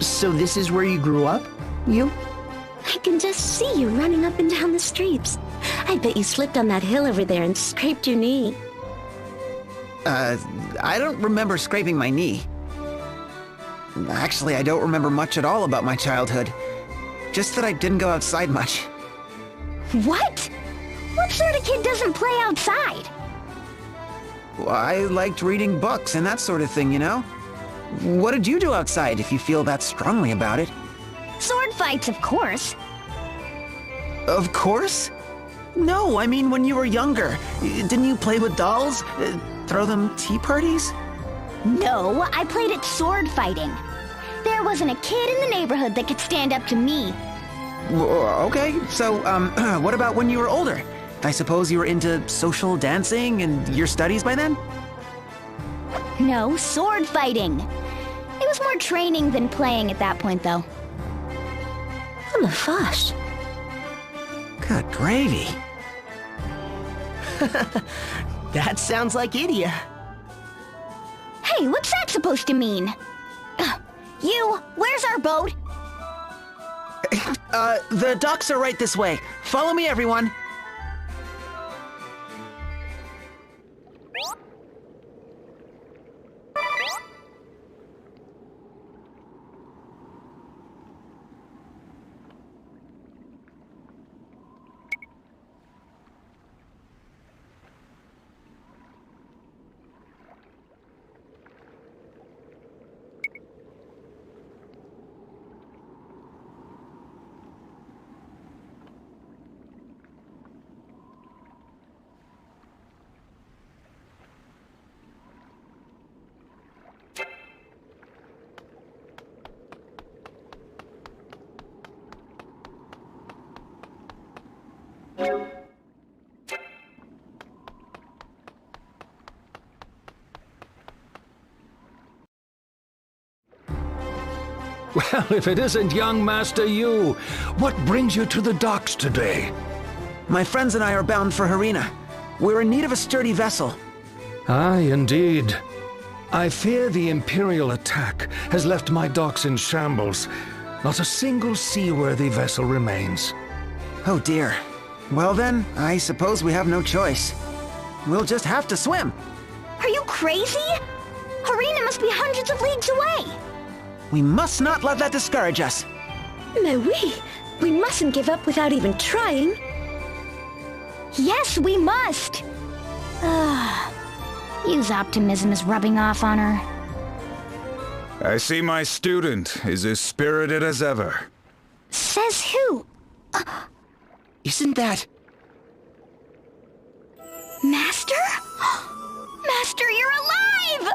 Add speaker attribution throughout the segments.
Speaker 1: So this is where you grew up? You?
Speaker 2: I can just see you running up and down the streets. I bet you slipped on that hill over there and scraped your knee.
Speaker 1: I don't remember scraping my knee. Actually, I don't remember much at all about my childhood. Just that I didn't go outside much.
Speaker 2: What? What sort of kid doesn't play outside?
Speaker 1: Well, I liked reading books and that sort of thing, you know? What did you do outside, if you feel that strongly about it?
Speaker 2: Sword fights, of course.
Speaker 1: Of course? No, I mean when you were younger. Didn't you play with dolls? Throw them tea parties?
Speaker 2: No, I played at sword fighting. There wasn't a kid in the neighborhood that could stand up to me.
Speaker 1: Okay, so, what about when you were older? I suppose you were into social dancing and your studies by then?
Speaker 2: No, sword fighting. It was more training than playing at that point, though. I'm a fush.
Speaker 1: Good gravy.
Speaker 3: That sounds like Idia.
Speaker 2: Hey, what's that supposed to mean? You, where's our boat?
Speaker 1: The docks are right this way. Follow me, everyone.
Speaker 4: Well, if it isn't young Master Yu, what brings you to the docks today?
Speaker 1: My friends and I are bound for Harina. We're in need of a sturdy vessel.
Speaker 4: Aye, indeed. I fear the Imperial attack has left my docks in shambles. Not a single seaworthy vessel remains.
Speaker 1: Oh dear. Well then, I suppose we have no choice. We'll just have to swim.
Speaker 2: Are you crazy? Harina must be hundreds of leagues away.
Speaker 1: We must not let that discourage us.
Speaker 5: Mais oui, we mustn't give up without even trying.
Speaker 2: Yes, we must. Yu's optimism is rubbing off on her.
Speaker 6: I see my student is as spirited as ever.
Speaker 2: Says who?
Speaker 3: Isn't that...
Speaker 2: Master? Master, you're alive!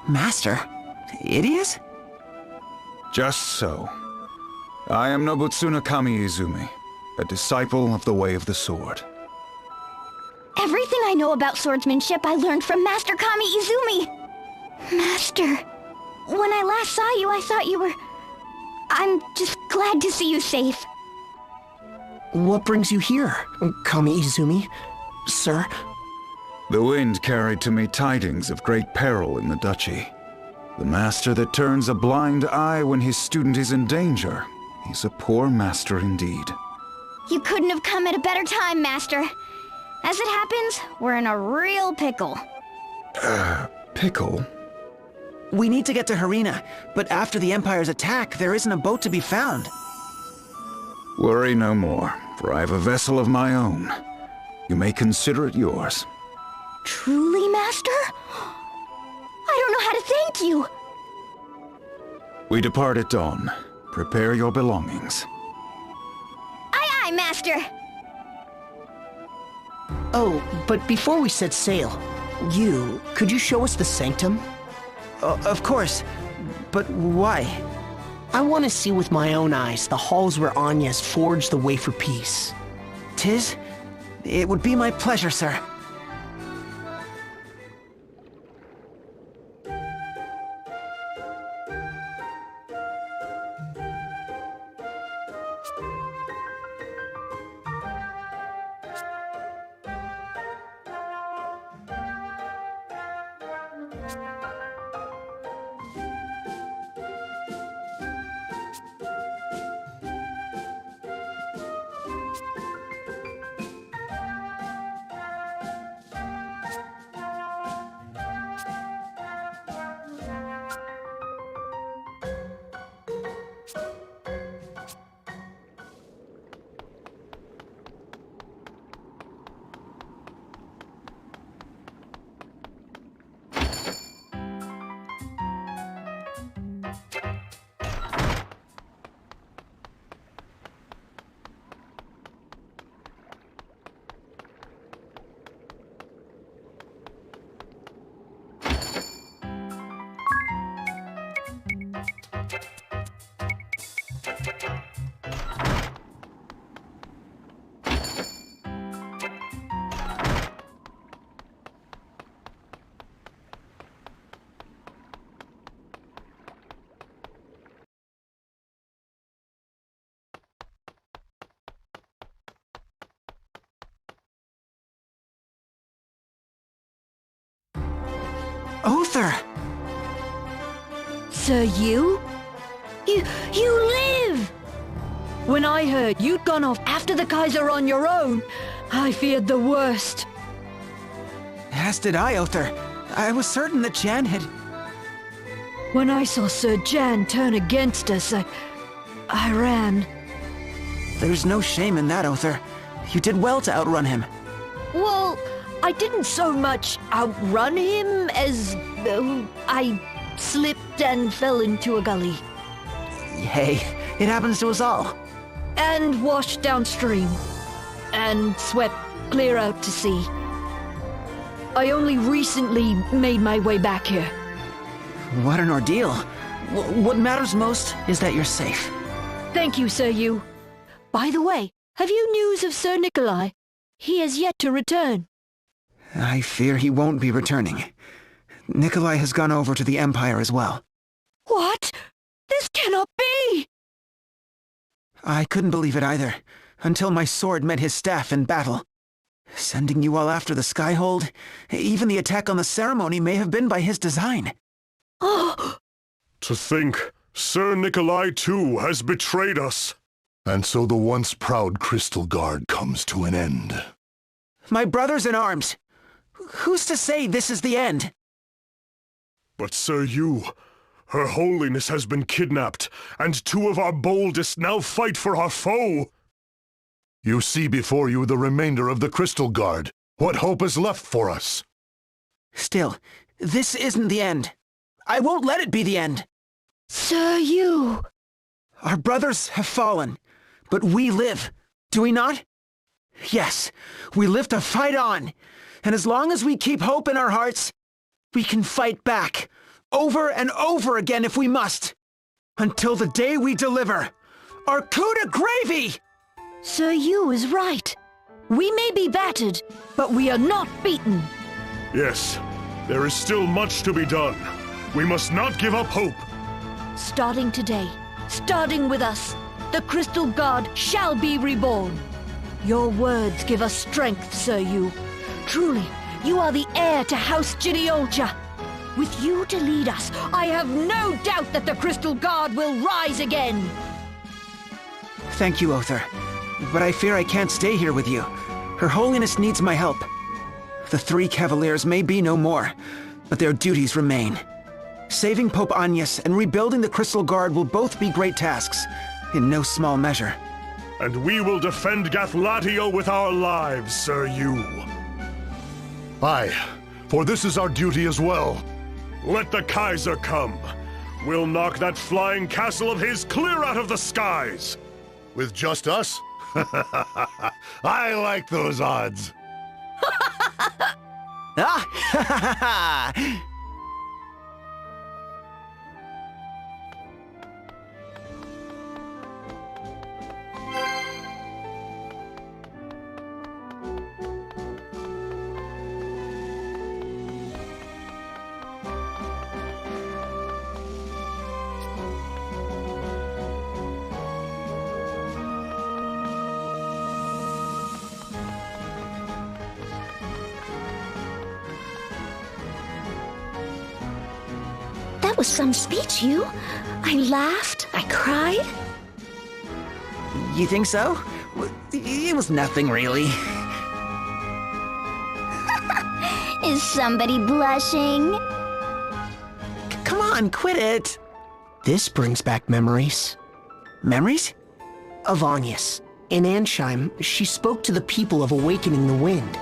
Speaker 1: Master? Idiot?
Speaker 6: Just so. I am Nobutsuna Kami-Izumi, a disciple of the Way of the Sword.
Speaker 2: Everything I know about swordsmanship I learned from Master Kami-Izumi. Master, when I last saw you, I thought you were... I'm just glad to see you safe.
Speaker 3: What brings you here, Kami-Izumi? Sir?
Speaker 6: The wind carried to me tidings of great peril in the duchy. The master that turns a blind eye when his student is in danger. He's a poor master indeed.
Speaker 2: You couldn't have come at a better time, Master. As it happens, we're in a real pickle.
Speaker 6: Pickle?
Speaker 1: We need to get to Harina, but after the Empire's attack, there isn't a boat to be found.
Speaker 6: Worry no more, for I have a vessel of my own. You may consider it yours.
Speaker 2: Truly, Master? I don't know how to thank you.
Speaker 6: We depart at dawn. Prepare your belongings.
Speaker 2: Aye, aye, Master.
Speaker 3: Oh, but before we set sail, could you show us the sanctum?
Speaker 1: Of course. But why?
Speaker 3: I want to see with my own eyes the halls where Anya has forged the way for peace.
Speaker 1: Tis? It would be my pleasure, sir. Uther!
Speaker 5: Sir Yu? You live! When I heard you'd gone off after the Kaiser on your own, I feared the worst.
Speaker 1: As did I, Uther. I was certain that Jan had...
Speaker 5: When I saw Sir Jan turn against us, I ran.
Speaker 1: There's no shame in that, Uther. You did well to outrun him.
Speaker 5: Well, I didn't so much outrun him as I slipped and fell into a gully.
Speaker 1: Hey, it happens to us all.
Speaker 5: And washed downstream. And swept clear out to sea. I only recently made my way back here.
Speaker 1: What an ordeal. What matters most is that you're safe.
Speaker 5: Thank you, Sir Yu. By the way, have you news of Sir Nikolai? He has yet to return.
Speaker 1: I fear he won't be returning. Nikolai has gone over to the Empire as well.
Speaker 5: What? This cannot be!
Speaker 1: I couldn't believe it either, until my sword met his staff in battle. Sending you all after the Skyhold, even the attack on the ceremony may have been by his design.
Speaker 5: Oh!
Speaker 7: To think, Sir Nikolai too has betrayed us.
Speaker 8: And so the once proud Crystal Guard comes to an end.
Speaker 1: My brothers in arms! Who's to say this is the end?
Speaker 7: But Sir Yu, Her Holiness has been kidnapped, and two of our boldest now fight for our foe.
Speaker 8: You see before you the remainder of the Crystal Guard. What hope is left for us?
Speaker 1: Still, this isn't the end. I won't let it be the end.
Speaker 5: Sir Yu!
Speaker 1: Our brothers have fallen, but we live, do we not? Yes, we live to fight on, and as long as we keep hope in our hearts, we can fight back, over and over again if we must, until the day we deliver our coup de gravy!
Speaker 5: Sir Yu is right. We may be battered, but we are not beaten.
Speaker 7: Yes, there is still much to be done. We must not give up hope.
Speaker 5: Starting today, starting with us, the Crystal Guard shall be reborn. Your words give us strength, Sir Yu. Truly, you are the heir to House Jinnyolcha. With you to lead us, I have no doubt that the Crystal Guard will rise again.
Speaker 1: Thank you, Other. But I fear I can't stay here with you. Her Holiness needs my help. The three Cavaliers may be no more, but their duties remain. Saving Pope Agnes and rebuilding the Crystal Guard will both be great tasks, in no small measure.
Speaker 7: And we will defend Gathlatio with our lives, Sir Yu.
Speaker 8: Aye, for this is our duty as well.
Speaker 7: Let the Kaiser come. We'll knock that flying castle of his clear out of the skies.
Speaker 8: With just us? I like those odds.
Speaker 1: Ah!
Speaker 2: That was some speech, Yu. I laughed, I cried.
Speaker 1: You think so? It was nothing, really.
Speaker 2: Is somebody blushing?
Speaker 1: Come on, quit it.
Speaker 3: This brings back memories.
Speaker 1: Memories?
Speaker 3: Of Agnes. In Ansheim, she spoke to the people of Awakening the Wind.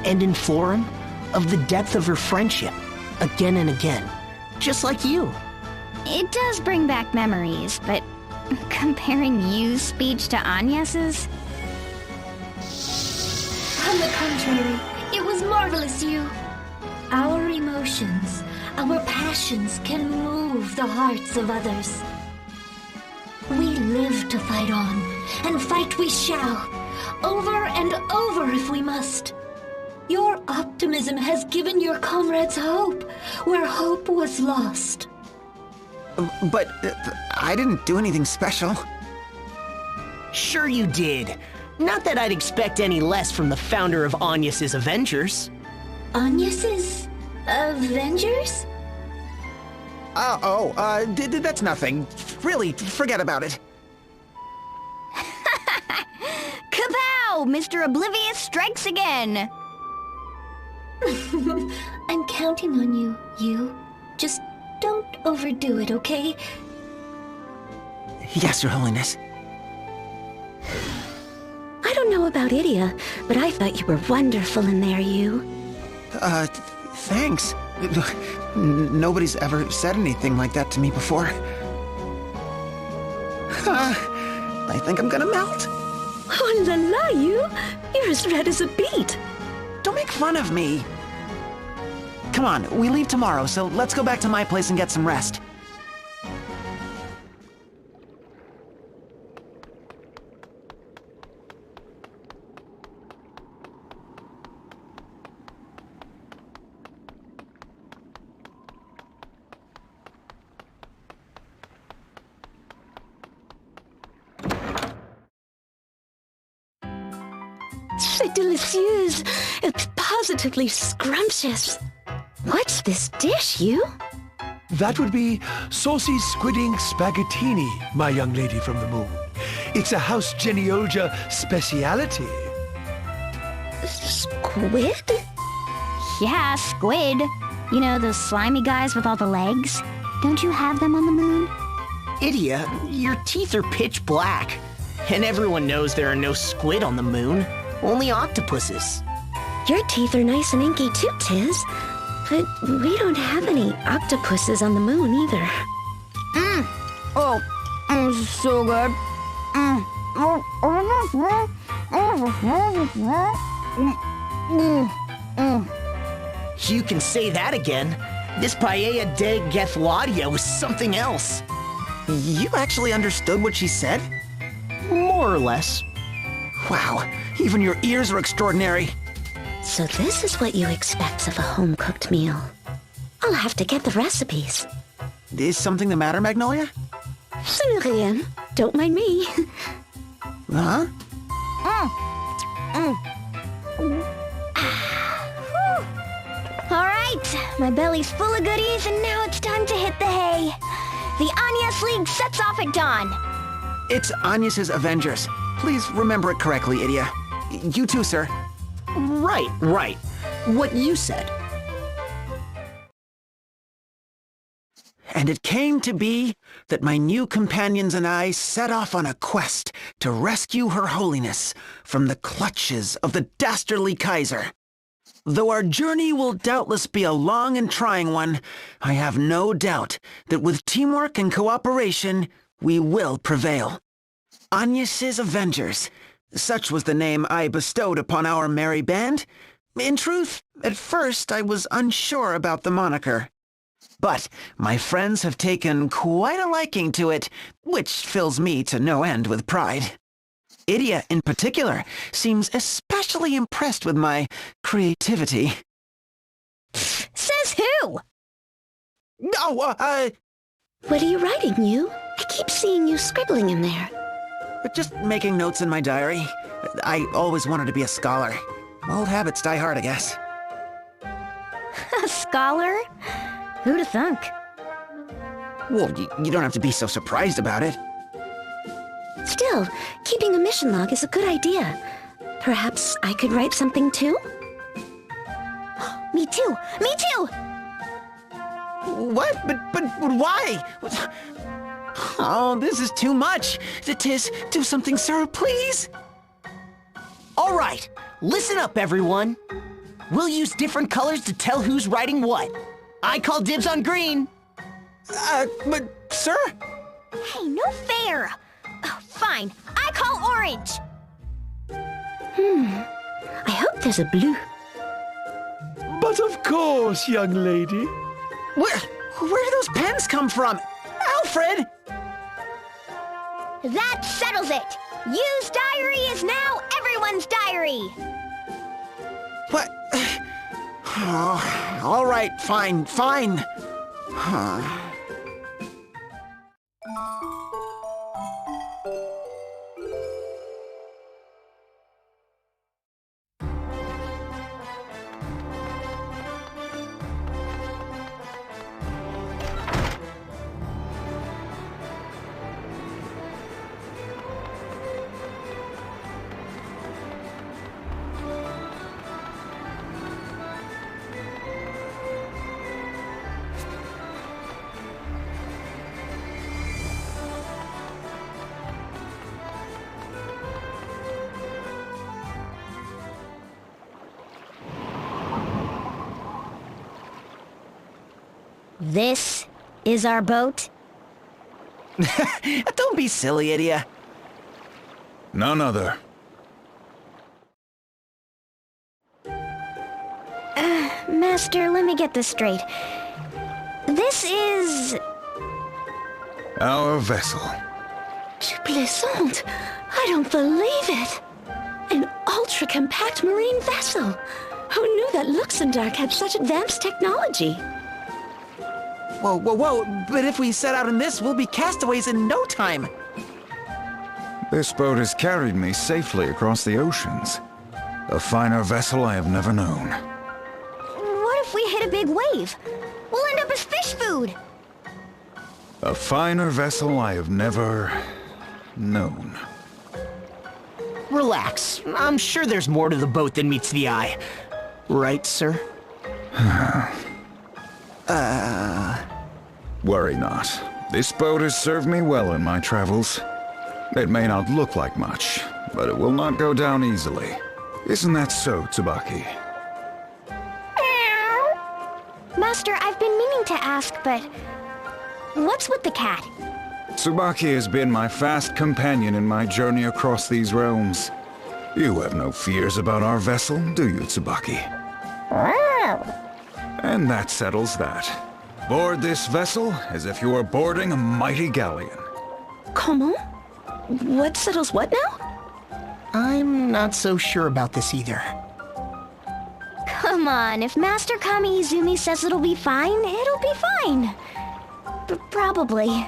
Speaker 3: And in Florum, of the depth of her friendship, again and again. Just like you.
Speaker 2: It does bring back memories, but comparing Yu's speech to Agnes's?
Speaker 9: On the contrary, it was marvelous, Yu. Our emotions, our passions can move the hearts of others. We live to fight on, and fight we shall, over and over if we must. Your optimism has given your comrades hope, where hope was lost.
Speaker 1: But I didn't do anything special.
Speaker 3: Sure you did. Not that I'd expect any less from the founder of Agnes's Avengers.
Speaker 9: Agnes's Avengers?
Speaker 1: That's nothing. Really, forget about it.
Speaker 2: Kapow! Mr. Oblivious strikes again!
Speaker 9: I'm counting on you, Yu. Just don't overdo it, okay?
Speaker 1: Yes, Your Holiness.
Speaker 10: I don't know about Idia, but I thought you were wonderful in there, Yu.
Speaker 1: Thanks. Nobody's ever said anything like that to me before. I think I'm gonna melt.
Speaker 10: Oh la la, Yu! You're as red as a beet.
Speaker 1: Don't make fun of me. Come on, we leave tomorrow, so let's go back to my place and get some rest.
Speaker 10: C'est délicieux. It's positively scrumptious. What's this dish, you?
Speaker 11: That would be saucy squidding spaghettini, my young lady from the moon. It's a House Geniolja speciality.
Speaker 10: Squid?
Speaker 2: Yeah, squid. You know, those slimy guys with all the legs? Don't you have them on the moon?
Speaker 3: Idia, your teeth are pitch black. And everyone knows there are no squid on the moon, only octopuses.
Speaker 10: Your teeth are nice and inky too, Tiz. But we don't have any octopuses on the moon either.
Speaker 2: Oh, so good.
Speaker 3: You can say that again. This paella de Gethwadia was something else.
Speaker 1: You actually understood what she said?
Speaker 3: More or less.
Speaker 1: Wow, even your ears are extraordinary.
Speaker 10: So this is what you expect of a home-cooked meal. I'll have to get the recipes.
Speaker 1: Is something the matter, Magnolia?
Speaker 10: Ce n'est rien. Don't mind me.
Speaker 1: Huh?
Speaker 2: All right, my belly's full of goodies, and now it's time to hit the hay. The Agnes League sets off at dawn.
Speaker 1: It's Agnes's Avengers. Please remember it correctly, Idia. You too, sir.
Speaker 3: Right. What you said.
Speaker 1: And it came to be that my new companions and I set off on a quest to rescue Her Holiness from the clutches of the dastardly Kaiser. Though our journey will doubtless be a long and trying one, I have no doubt that with teamwork and cooperation, we will prevail. Agnes's Avengers. Such was the name I bestowed upon our merry band. In truth, at first I was unsure about the moniker. But my friends have taken quite a liking to it, which fills me to no end with pride. Idia, in particular, seems especially impressed with my creativity.
Speaker 2: Says who?
Speaker 1: Oh,
Speaker 10: What are you writing, you? I keep seeing you scribbling in there.
Speaker 1: just making notes in my diary. I always wanted to be a scholar. Old habits die hard, I guess.
Speaker 2: A scholar? Who'd have thunk?
Speaker 1: Well, you don't have to be so surprised about it.
Speaker 10: Still, keeping a mission log is a good idea. Perhaps I could write something too?
Speaker 2: Me too! Me too!
Speaker 1: What? But why? Oh, this is too much. Tiz, do something, sir, please.
Speaker 3: All right, listen up, everyone. We'll use different colors to tell who's writing what. I call dibs on green.
Speaker 1: But, sir?
Speaker 2: Hey, no fair! Oh, fine, I call orange!
Speaker 10: I hope there's a blue.
Speaker 11: But of course, young lady.
Speaker 1: Where do those pens come from? Alfred!
Speaker 2: That settles it! Yu's diary is now everyone's diary!
Speaker 1: What? Oh, all right, fine.
Speaker 2: This is our boat?
Speaker 1: Don't be silly, Idia.
Speaker 6: None other.
Speaker 2: Master, let me get this straight. This is...
Speaker 6: Our vessel.
Speaker 10: Tu plaisantes! I don't believe it! An ultra-compact marine vessel! Who knew that Luxembourg had such advanced technology?
Speaker 1: Whoa, but if we set out in this, we'll be castaways in no time.
Speaker 6: This boat has carried me safely across the oceans. A finer vessel I have never known.
Speaker 2: What if we hit a big wave? We'll end up as fish food!
Speaker 6: A finer vessel I have never known.
Speaker 3: Relax. I'm sure there's more to the boat than meets the eye. Right, sir?
Speaker 6: Worry not. This boat has served me well in my travels. It may not look like much, but it will not go down easily. Isn't that so, Tsubaki?
Speaker 2: Master, I've been meaning to ask, but what's with the cat?
Speaker 6: Tsubaki has been my fast companion in my journey across these realms. You have no fears about our vessel, do you, Tsubaki? And that settles that. Board this vessel as if you were boarding a mighty galleon.
Speaker 10: Comment? What settles what now?
Speaker 3: I'm not so sure about this either.
Speaker 2: Come on, if Master Kami Izumi says it'll be fine, it'll be fine. Probably.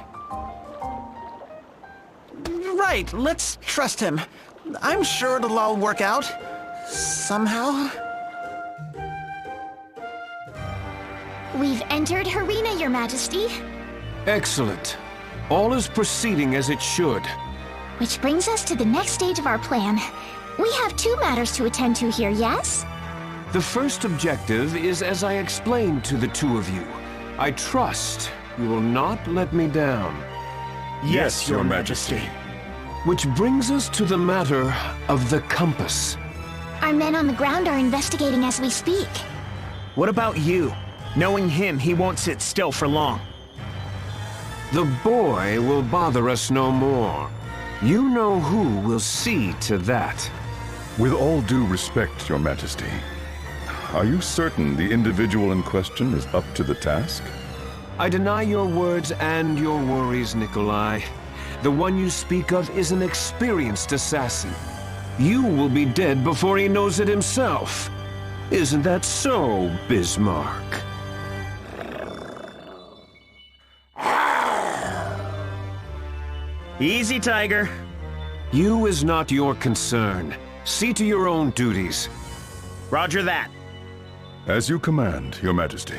Speaker 1: Right, let's trust him. I'm sure it'll all work out. Somehow.
Speaker 2: We've entered Harina, Your Majesty.
Speaker 11: Excellent. All is proceeding as it should.
Speaker 2: Which brings us to the next stage of our plan. We have two matters to attend to here, yes?
Speaker 11: The first objective is as I explained to the two of you. I trust you will not let me down.
Speaker 7: Yes, Your Majesty.
Speaker 11: Which brings us to the matter of the compass.
Speaker 2: Our men on the ground are investigating as we speak.
Speaker 1: What about you? Knowing him, he won't sit still for long.
Speaker 11: The boy will bother us no more. You know who will see to that.
Speaker 12: With all due respect, Your Majesty, are you certain the individual in question is up to the task?
Speaker 11: I deny your words and your worries, Nikolai. The one you speak of is an experienced assassin. You will be dead before he knows it himself. Isn't that so, Bismarck?
Speaker 1: Easy, Tiger.
Speaker 11: You is not your concern. See to your own duties.
Speaker 1: Roger that.
Speaker 12: As you command, Your Majesty.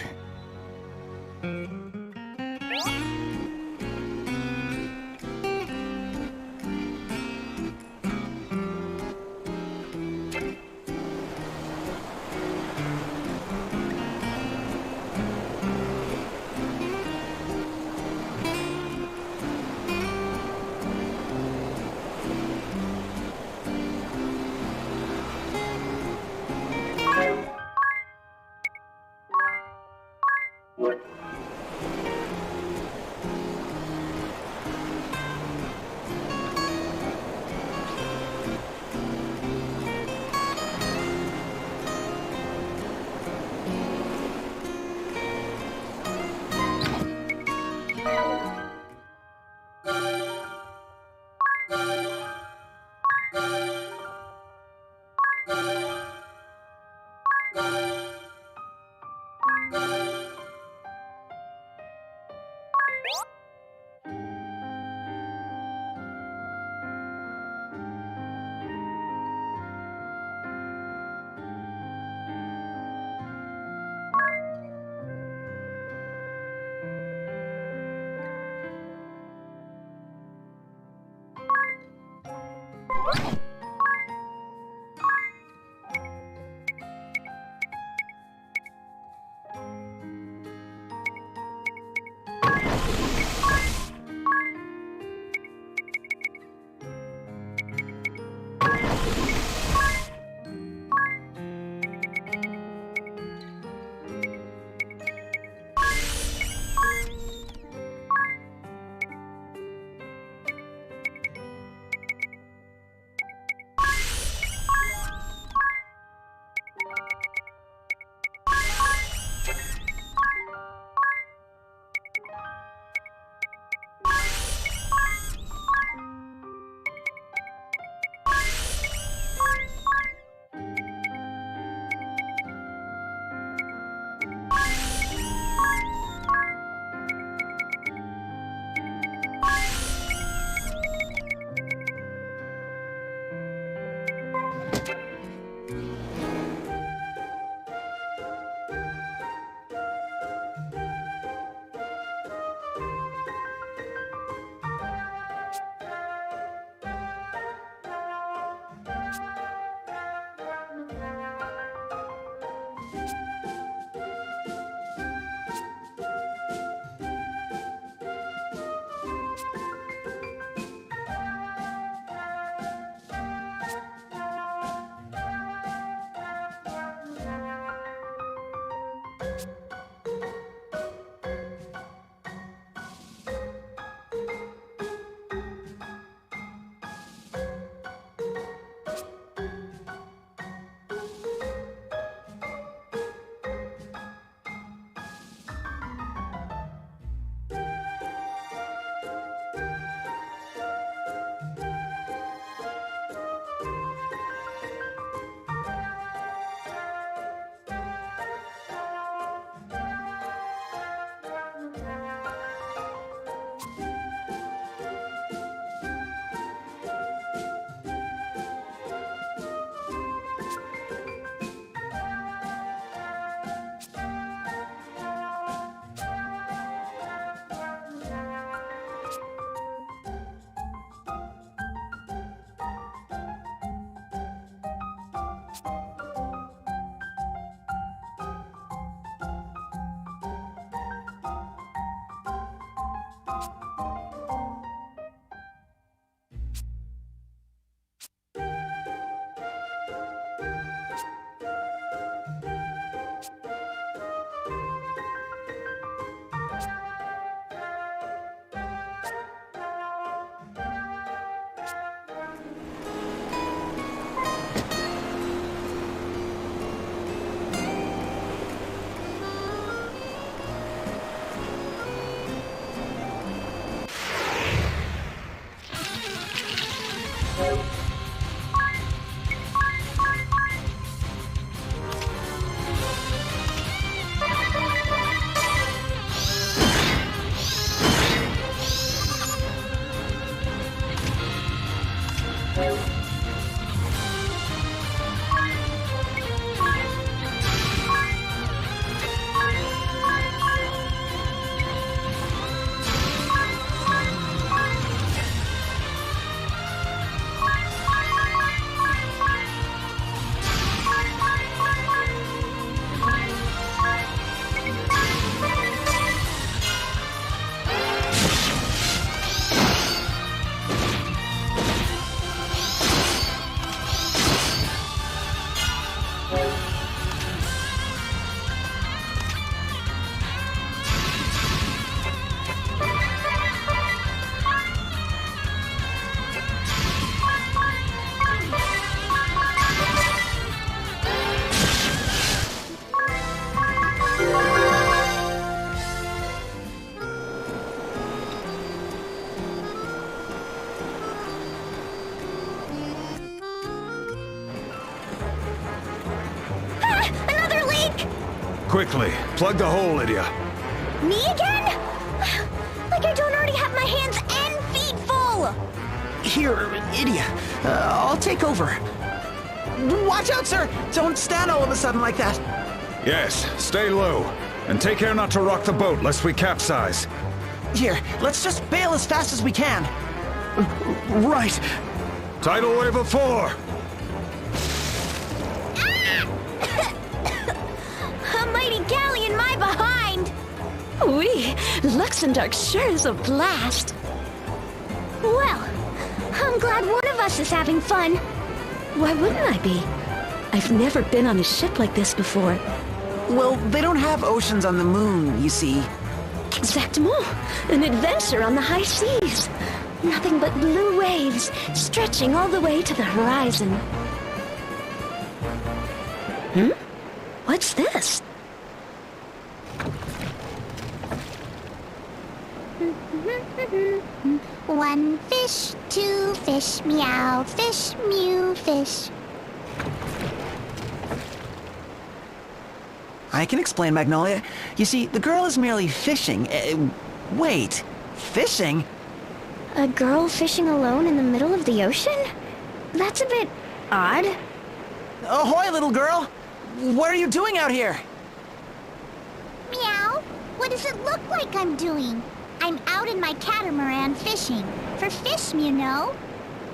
Speaker 6: Quickly, plug the hole, Lydia.
Speaker 2: Me again? Like I don't already have my hands and feet full!
Speaker 3: Here, Idia. I'll take over.
Speaker 1: Watch out, sir! Don't stand all of a sudden like that.
Speaker 6: Yes, stay low. And take care not to rock the boat lest we capsize.
Speaker 1: Here, let's just bail as fast as we can.
Speaker 3: Right.
Speaker 6: Tidal wave of 4.
Speaker 2: A mighty galley in my behind!
Speaker 10: Wee, Luxembourg sure is a blast.
Speaker 2: Well, I'm glad one of us is having fun.
Speaker 10: Why wouldn't I be? I've never been on a ship like this before.
Speaker 1: Well, they don't have oceans on the moon, you see.
Speaker 10: Exactement. An adventure on the high seas. Nothing but blue waves, stretching all the way to the horizon. What's this?
Speaker 2: One fish, two fish, meow, fish, mew, fish.
Speaker 1: I can explain, Magnolia. You see, the girl is merely fishing. Wait, fishing?
Speaker 2: A girl fishing alone in the middle of the ocean? That's a bit odd.
Speaker 1: Ahoy, little girl! What are you doing out here?
Speaker 2: Meow. What does it look like I'm doing? I'm out in my catamaran fishing. For fish, you know.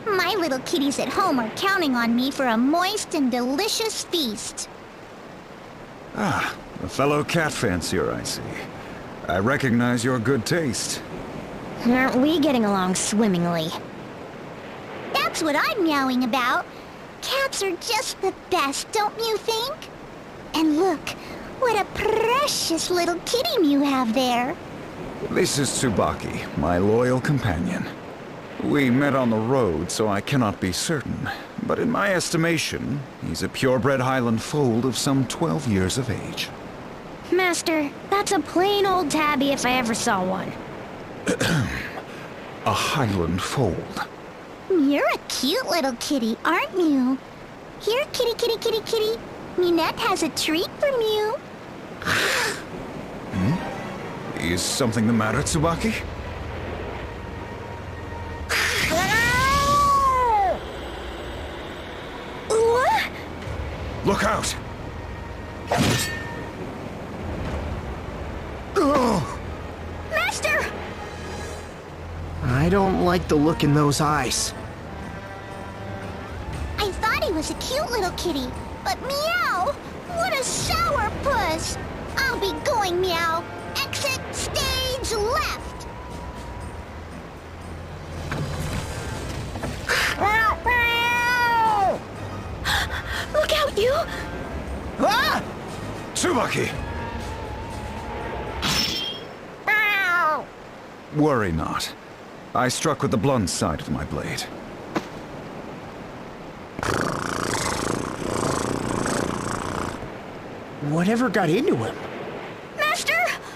Speaker 2: My little kitties at home are counting on me for a moist and delicious feast.
Speaker 6: Ah, a fellow cat fancier, I see. I recognize your good taste.
Speaker 2: Aren't we getting along swimmingly? That's what I'm meowing about. Cats are just the best, don't you think? And look, what a precious little kitty you have there.
Speaker 6: This is Tsubaki, my loyal companion. We met on the road, so I cannot be certain. But in my estimation, he's a purebred Highland foal of some 12 years of age.
Speaker 2: Master, that's a plain old tabby if I ever saw one.
Speaker 6: A Highland foal.
Speaker 2: You're a cute little kitty, aren't you? Here, kitty, kitty, kitty, kitty. Minette has a treat from you.
Speaker 6: Is something the matter, Tsubaki?
Speaker 2: What?
Speaker 6: Look out!
Speaker 2: Master!
Speaker 3: I don't like the look in those eyes.
Speaker 2: I thought he was a cute little kitty, but meow! What a sourpuss! I'll be going, meow. Exit stage left!
Speaker 10: Look out, you!
Speaker 1: Ah!
Speaker 6: Tsubaki! Worry not. I struck with the blunt side of my blade.
Speaker 3: Whatever got into him?
Speaker 2: Master!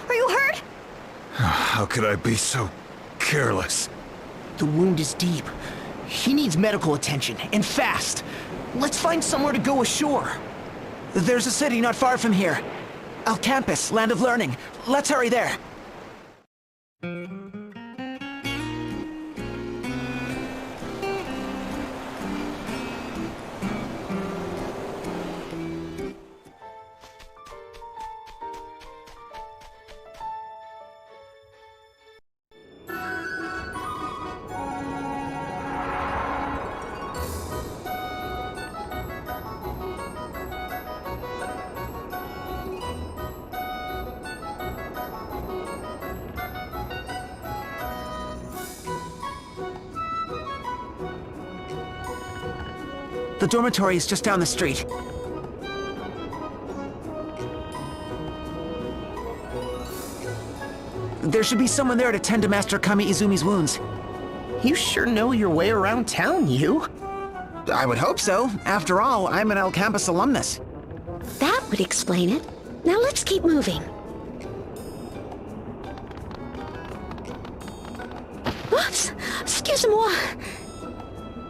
Speaker 2: Are you hurt?
Speaker 6: How could I be so careless?
Speaker 3: The wound is deep. He needs medical attention, and fast. Let's find somewhere to go ashore.
Speaker 1: There's a city not far from here. Alcampus, land of learning. Let's hurry there. The dormitory is just down the street. There should be someone there to tend to Master Kami Izumi's wounds.
Speaker 3: You sure know your way around town, you.
Speaker 1: I would hope so. After all, I'm an El Campus alumnus.
Speaker 10: That would explain it. Now let's keep moving. Oops! Excuse-moi!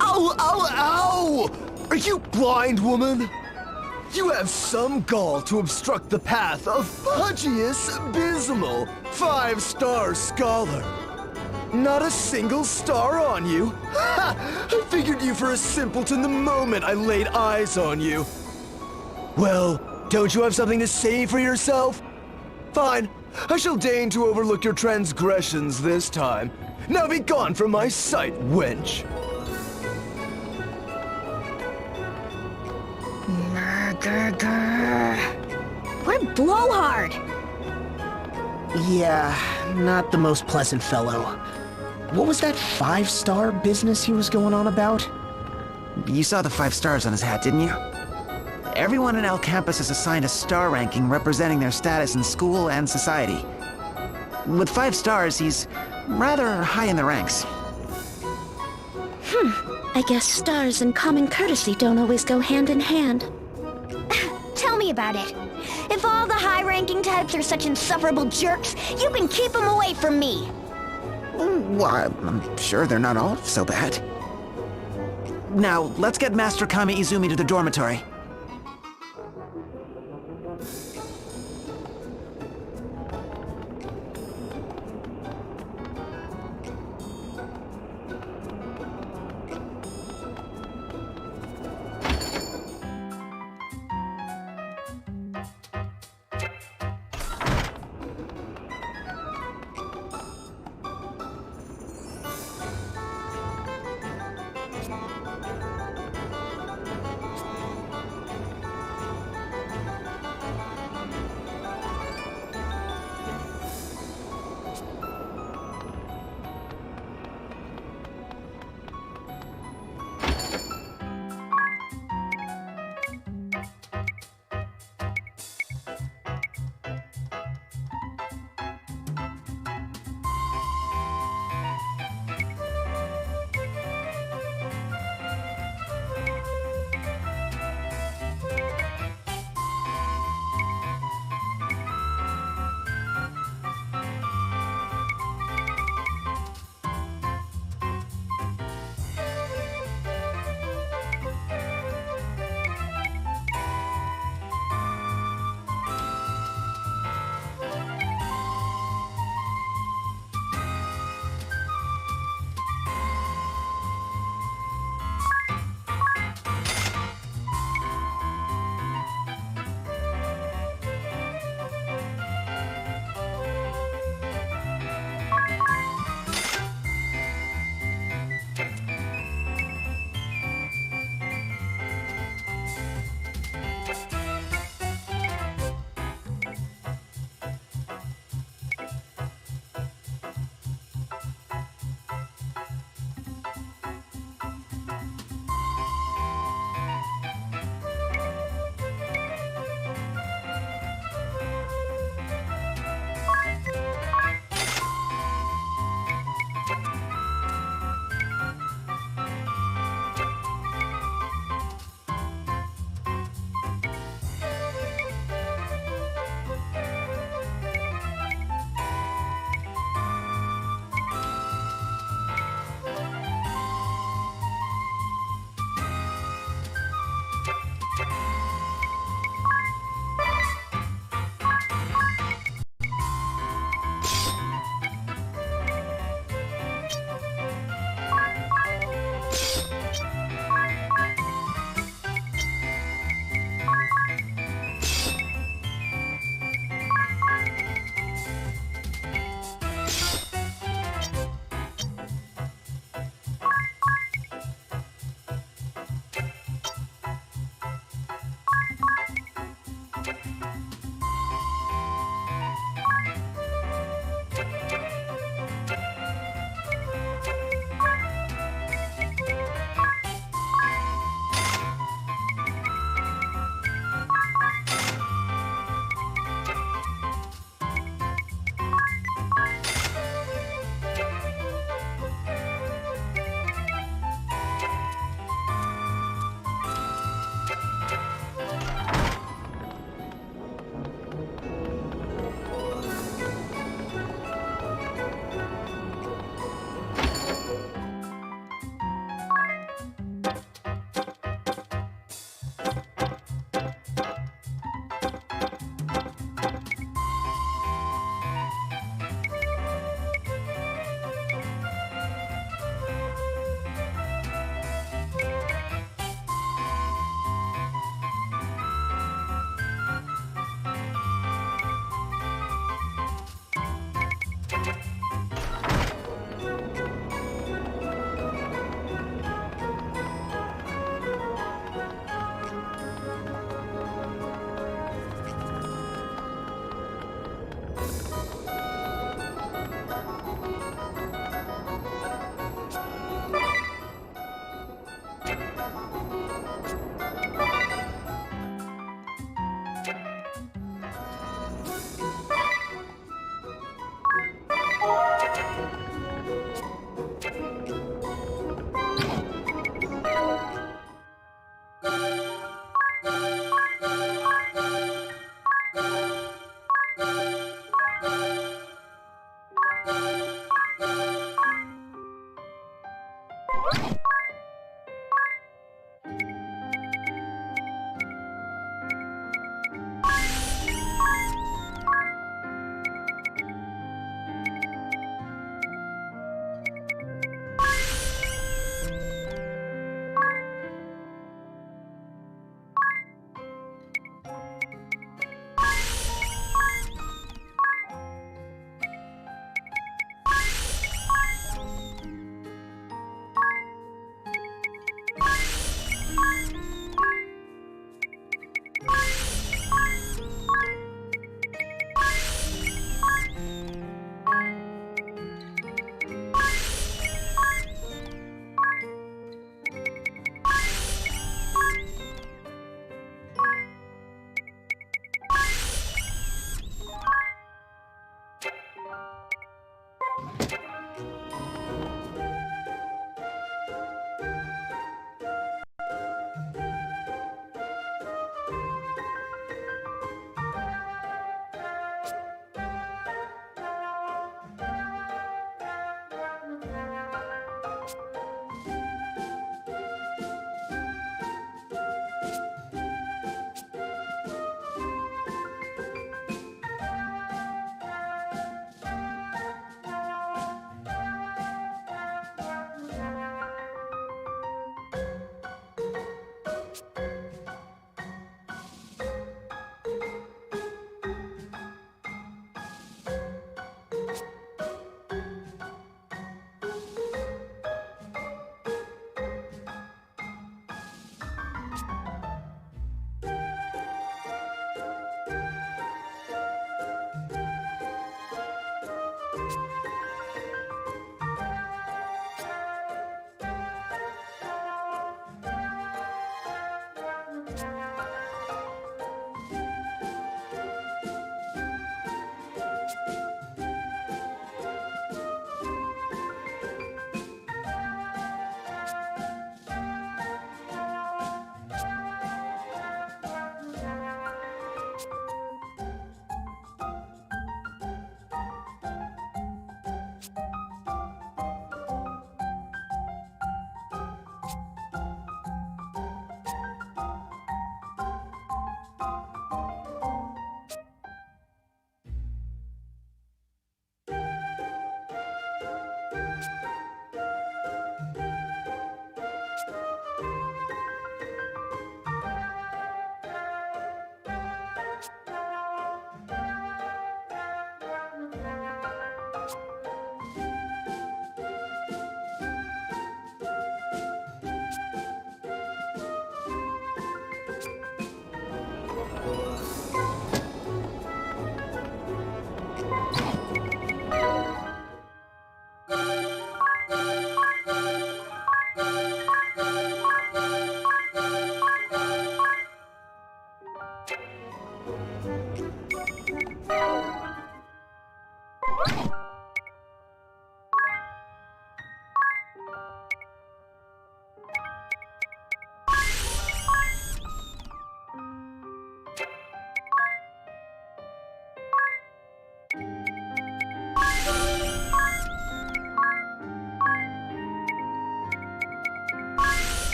Speaker 8: Ow, ow, ow! Are you blind, woman?
Speaker 13: You have some gall to obstruct the path of Pudgius Abysmal, 5-star scholar. Not a single star on you? Ha! I figured you for a simpleton the moment I laid eyes on you. Well, don't you have something to say for yourself? Fine, I shall deign to overlook your transgressions this time. Now be gone from my sight, wench.
Speaker 2: We're blowhard.
Speaker 3: Yeah, not the most pleasant fellow. What was that 5-star business he was going on about?
Speaker 1: You saw the 5 stars on his hat, didn't you? Everyone in El Campus is assigned a star ranking representing their status in school and society. With 5 stars, he's rather high in the ranks.
Speaker 10: I guess stars and common courtesy don't always go hand in hand.
Speaker 2: Tell me about it. If all the high-ranking types are such insufferable jerks, you can keep them away from me.
Speaker 1: Well, I'm sure they're not all so bad. Now, let's get Master Kami Izumi to the dormitory.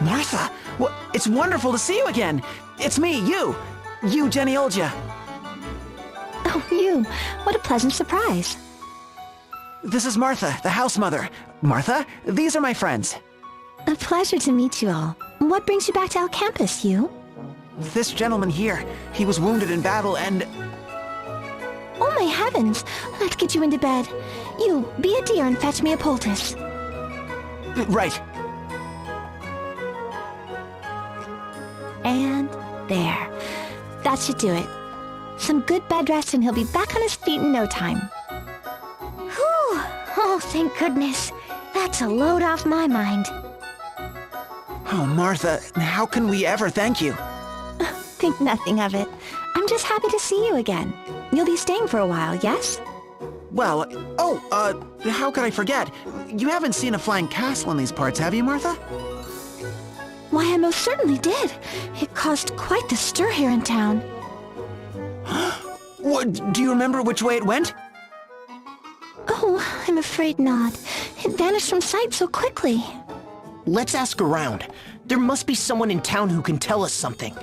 Speaker 1: Martha, it's wonderful to see you again. It's me, you, Jenny Olja.
Speaker 2: Oh, you. What a pleasant surprise.
Speaker 1: This is Martha, the house mother. Martha, these are my friends.
Speaker 2: A pleasure to meet you all. What brings you back to our campus, you?
Speaker 1: This gentleman here, he was wounded in battle and...
Speaker 2: Oh my heavens! Let's get you into bed. You, be a dear and fetch me a poultice.
Speaker 1: Right.
Speaker 2: And there. That should do it. Some good bed rest and he'll be back on his feet in no time. Whew! Oh, thank goodness. That's a load off my mind.
Speaker 1: Oh, Martha, how can we ever thank you?
Speaker 2: Think nothing of it. I'm just happy to see you again. You'll be staying for a while, yes?
Speaker 1: Well, how could I forget? You haven't seen a flying castle in these parts, have you, Martha?
Speaker 2: Why, I most certainly did. It caused quite the stir here in town.
Speaker 1: What, do you remember which way it went?
Speaker 2: Oh, I'm afraid not. It vanished from sight so quickly.
Speaker 3: Let's ask around. There must be someone in town who can tell us something.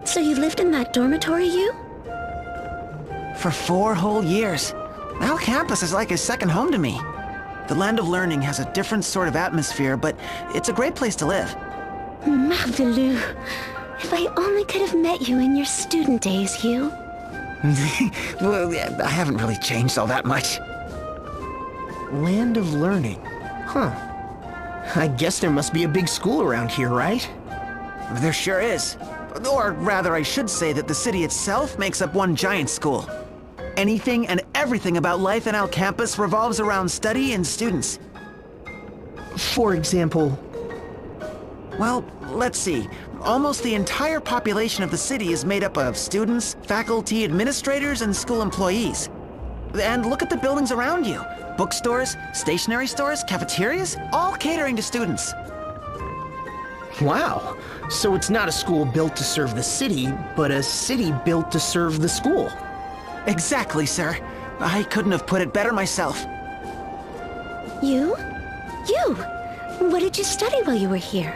Speaker 10: So you lived in that dormitory, you?
Speaker 1: For 4 whole years. Our campus is like a second home to me. The land of learning has a different sort of atmosphere, but it's a great place to live.
Speaker 10: Marvelous. If I only could have met you in your student days, Hugh.
Speaker 1: Well, I haven't really changed all that much.
Speaker 3: Land of learning. Huh. I guess there must be a big school around here, right?
Speaker 1: There sure is. Or rather, I should say that the city itself makes up one giant school. Anything and everything about life in our campus revolves around study and students.
Speaker 3: For example?
Speaker 1: Well, let's see. Almost the entire population of the city is made up of students, faculty, administrators, and school employees. And look at the buildings around you. Bookstores, stationery stores, cafeterias, all catering to students.
Speaker 3: Wow. So it's not a school built to serve the city, but a city built to serve the school.
Speaker 1: Exactly, sir. I couldn't have put it better myself.
Speaker 10: You? You? What did you study while you were here?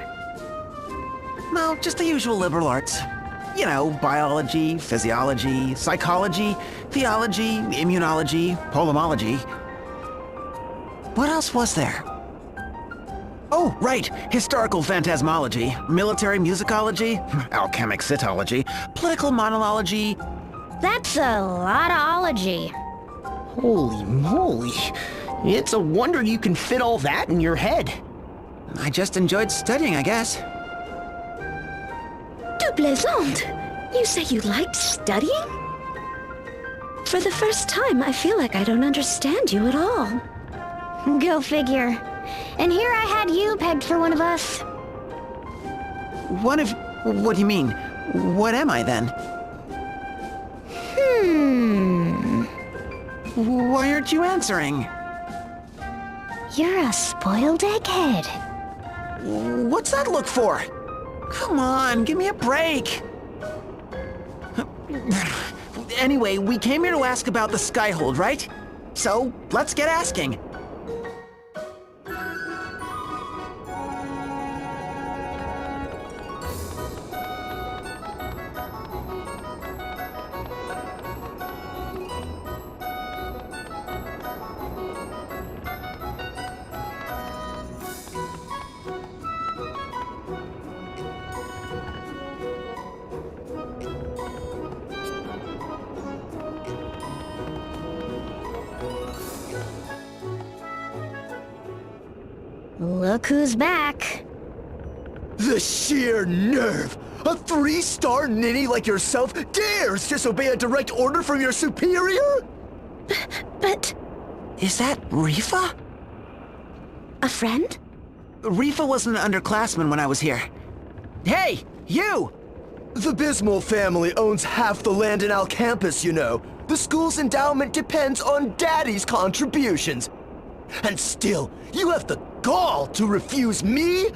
Speaker 1: Well, just the usual liberal arts. You know, biology, physiology, psychology, theology, immunology, polemology. What else was there? Oh, right. Historical phantasmology, military musicology, alchemic cytology, political monology.
Speaker 2: That's a lot of ology.
Speaker 3: Holy moly. It's a wonder you can fit all that in your head.
Speaker 1: I just enjoyed studying, I guess.
Speaker 10: Tu plaisantes! You say you liked studying? For the first time, I feel like I don't understand you at all.
Speaker 2: Go figure. And here I had you pegged for one of us.
Speaker 1: What do you mean? What am I then? Why aren't you answering?
Speaker 2: You're a spoiled egghead.
Speaker 1: What's that look for? Come on, give me a break. Anyway, we came here to ask about the Skyhold, right? So, let's get asking.
Speaker 2: Look who's back.
Speaker 13: The sheer nerve! A 3-star ninny like yourself dares disobey a direct order from your superior?
Speaker 10: But...
Speaker 1: Is that Rifa?
Speaker 10: a friend?
Speaker 1: Rifa wasn't an underclassman when I was here. Hey, you!
Speaker 13: The Bismol family owns half the land in Al Campus, you know. The school's endowment depends on Daddy's contributions. And still, you have the gall to refuse me?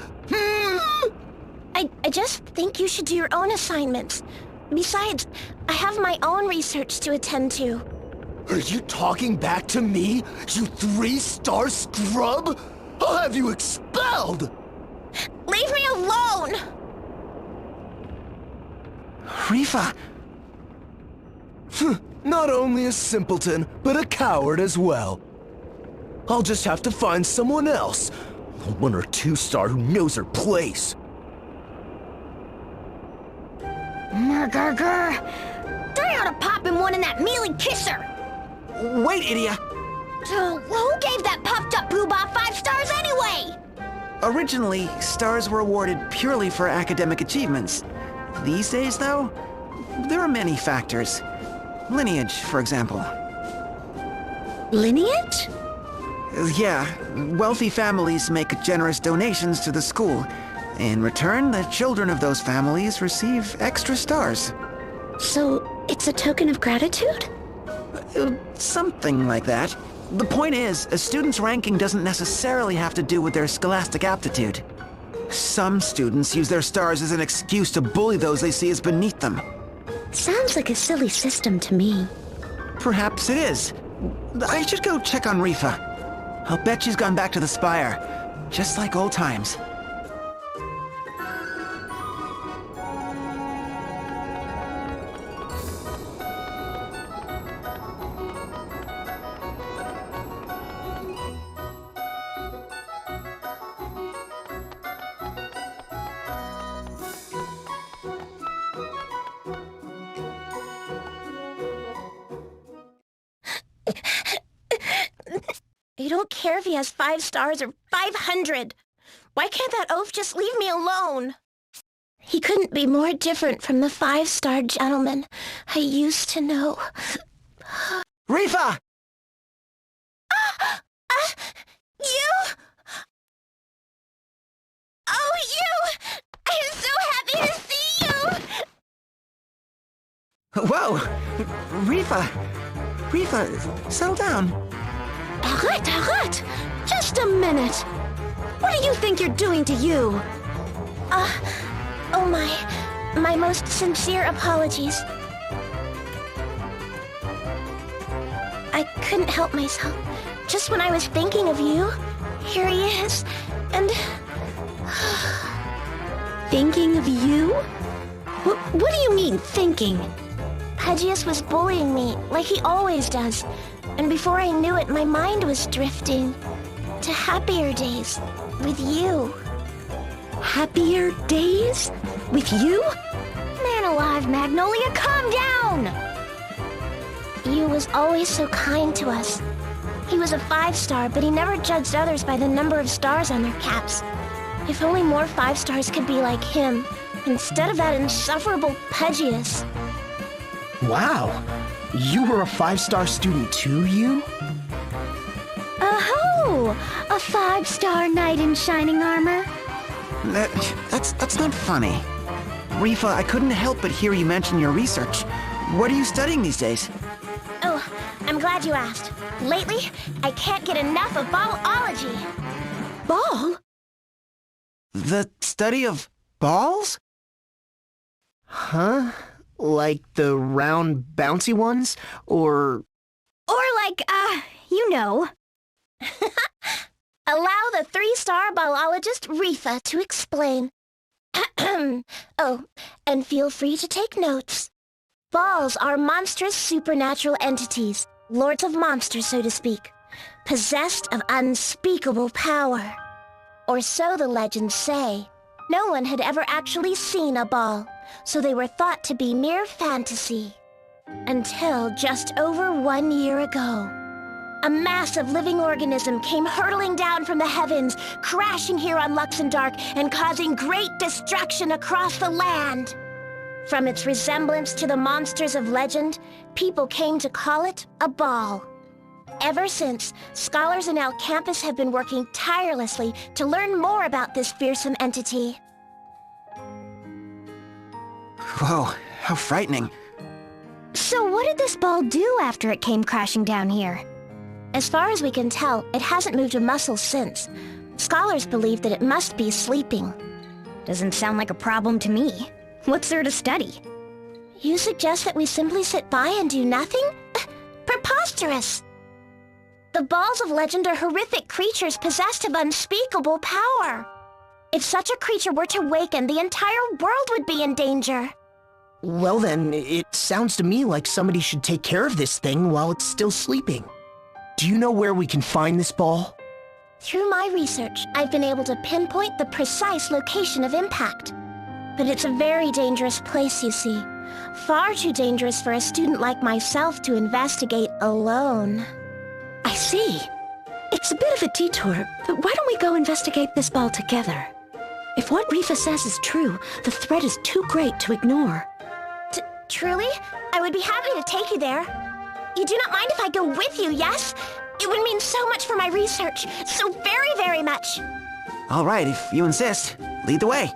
Speaker 2: I just think you should do your own assignments. Besides, I have my own research to attend to.
Speaker 13: Are you talking back to me, you 3-star scrub? I'll have you expelled!
Speaker 2: Leave me alone!
Speaker 1: Rifa!
Speaker 13: Not only a simpleton, but a coward as well. I'll just have to find someone else. A 1 or 2-star who knows her place.
Speaker 2: Murgurgur! I ought to pop him one in that mealy kisser!
Speaker 1: Wait, idiot!
Speaker 2: So, who gave that puffed-up poobah 5 stars anyway?
Speaker 1: Originally, stars were awarded purely for academic achievements. These days, though, there are many factors. Lineage, for example.
Speaker 10: Lineage?
Speaker 1: Yeah, wealthy families make generous donations to the school. In return, the children of those families receive extra stars.
Speaker 10: So, it's a token of gratitude?
Speaker 1: Something like that. The point is, a student's ranking doesn't necessarily have to do with their scholastic aptitude. Some students use their stars as an excuse to bully those they see as beneath them.
Speaker 10: Sounds like a silly system to me.
Speaker 1: Perhaps it is. I should go check on Rifa. I'll bet she's gone back to the Spire, just like old times.
Speaker 2: I don't care if he has 5 stars or 500. Why can't that oaf just leave me alone? He couldn't be more different from the 5-star gentleman I used to know.
Speaker 1: Rifa!
Speaker 2: You? Oh, you! I'm so happy to see you!
Speaker 1: Whoa! Rifa! Rifa, settle down.
Speaker 10: Arrête! Just a minute! What do you think you're doing to you?
Speaker 2: Oh my most sincere apologies. I couldn't help myself. Just when I was thinking of you, here he is, and...
Speaker 10: Thinking of you? What do you mean, thinking?
Speaker 2: Pudgius was bullying me, like he always does. And before I knew it, my mind was drifting to happier days with you.
Speaker 10: Happier days? With you?
Speaker 2: Man alive, Magnolia, calm down! You was always so kind to us. He was a 5-star, but he never judged others by the number of stars on their caps. If only more 5 stars could be like him, instead of that insufferable Pudgius.
Speaker 3: Wow. You were a 5-star student too, you?
Speaker 2: Oh, a 5-star knight in shining armor.
Speaker 1: That's not funny. Rifa, I couldn't help but hear you mention your research. What are you studying these days?
Speaker 2: Oh, I'm glad you asked. Lately, I can't get enough of ballology.
Speaker 10: Ball?
Speaker 1: The study of balls?
Speaker 3: Huh? Like the round, bouncy ones? Or
Speaker 2: like, you know. Allow the 3-star ballologist Rifa to explain. Oh, and feel free to take notes. Balls are monstrous supernatural entities, lords of monsters, so to speak, possessed of unspeakable power. Or so the legends say. No one had ever actually seen a ball, so they were thought to be mere fantasy. Until just over 1 year ago. A massive living organism came hurtling down from the heavens, crashing here on Luxemdark and causing great destruction across the land. From its resemblance to the monsters of legend, people came to call it a ball. Ever since, scholars in El Campus have been working tirelessly to learn more about this fearsome entity.
Speaker 1: Whoa, how frightening.
Speaker 2: So what did this ball do after it came crashing down here? As far as we can tell, it hasn't moved a muscle since. Scholars believe that it must be sleeping.
Speaker 14: Doesn't sound like a problem to me. What's there to study?
Speaker 2: You suggest that we simply sit by and do nothing? Preposterous! The balls of legend are horrific creatures possessed of unspeakable power. If such a creature were to waken, the entire world would be in danger.
Speaker 3: Well then, it sounds to me like somebody should take care of this thing while it's still sleeping. Do you know where we can find this ball?
Speaker 2: Through my research, I've been able to pinpoint the precise location of impact. But it's a very dangerous place, you see. Far too dangerous for a student like myself to investigate alone.
Speaker 10: I see. It's a bit of a detour, but why don't we go investigate this ball together? If what Rifa says is true, the threat is too great to ignore.
Speaker 2: Truly? I would be happy to take you there. You do not mind if I go with you, yes? It would mean so much for my research. So very, very much.
Speaker 1: All right, if you insist, lead the way.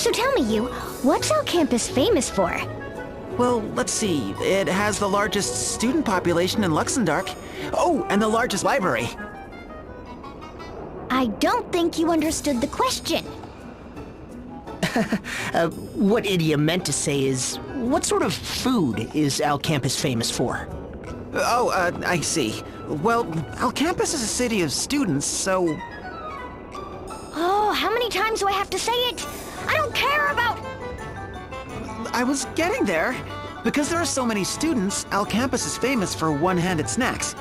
Speaker 2: So tell me, you, what's our campus famous for?
Speaker 1: Well, let's see. It has the largest student population in Luxembourg. Oh, and the largest library.
Speaker 2: I don't think you understood the question.
Speaker 3: What Idia meant to say is, what sort of food is our campus famous for?
Speaker 1: Oh, I see. Well, our campus is a city of students, so...
Speaker 2: Oh, how many times do I have to say it? I don't care about...
Speaker 1: I was getting there. Because there are so many students, our campus is famous for one-handed snacks.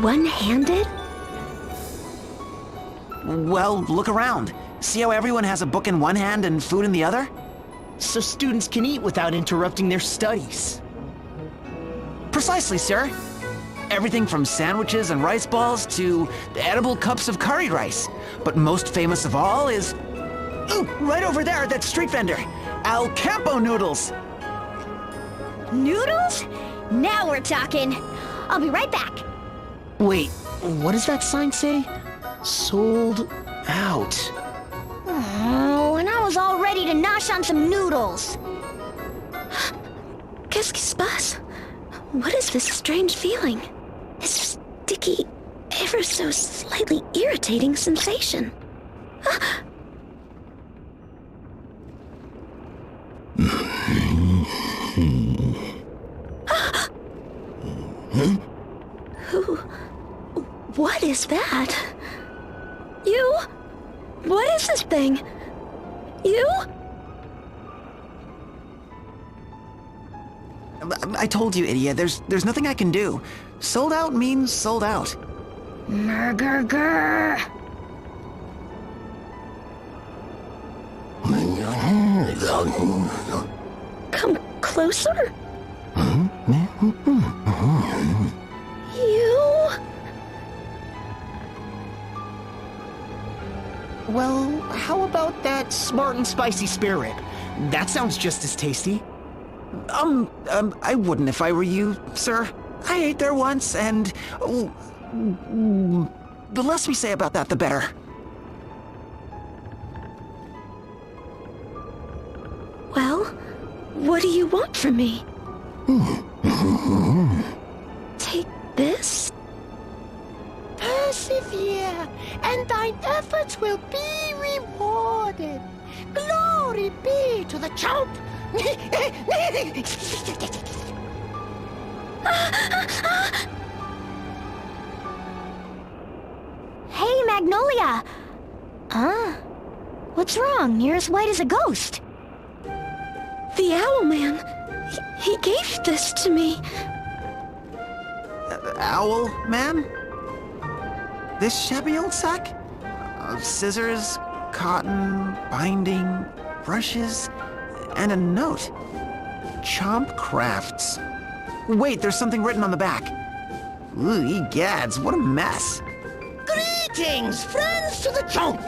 Speaker 10: One-handed?
Speaker 1: Well, look around. See how everyone has a book in one hand and food in the other?
Speaker 3: So students can eat without interrupting their studies.
Speaker 1: Precisely, sir. Everything from sandwiches and rice balls to edible cups of curry rice. But most famous of all is... Ooh, right over there, that street vendor. Al Campo noodles.
Speaker 2: Noodles? Now we're talking. I'll be right back.
Speaker 3: Wait, what does that sign say? Sold out.
Speaker 2: Oh, and I was all ready to nosh on some noodles.
Speaker 10: Qu'est-ce qui se passe? What is this strange feeling? This sticky, ever so slightly irritating sensation. What is that? You? What is this thing? You?
Speaker 1: I told you, idiot. There's nothing I can do. Sold out means sold out.
Speaker 2: Murgurgur.
Speaker 10: Come closer? You?
Speaker 3: Well, how about that smart and spicy spare rib? That sounds just as tasty.
Speaker 1: I wouldn't if I were you, sir. I ate there once, and... the less we say about that, the better.
Speaker 10: Well, what do you want from me? Take this?
Speaker 15: Persevere, and thine efforts will be rewarded. Glory be to the chomp!
Speaker 2: Hey, Magnolia! What's wrong? You're as white as a ghost.
Speaker 10: The Owl Man. He gave this to me.
Speaker 1: Owl man? This shabby old sack? Scissors, cotton, binding, brushes, and a note. Chomp Crafts. Wait, there's something written on the back. Ooh, egads, what a mess.
Speaker 15: Greetings, friends to the chomp!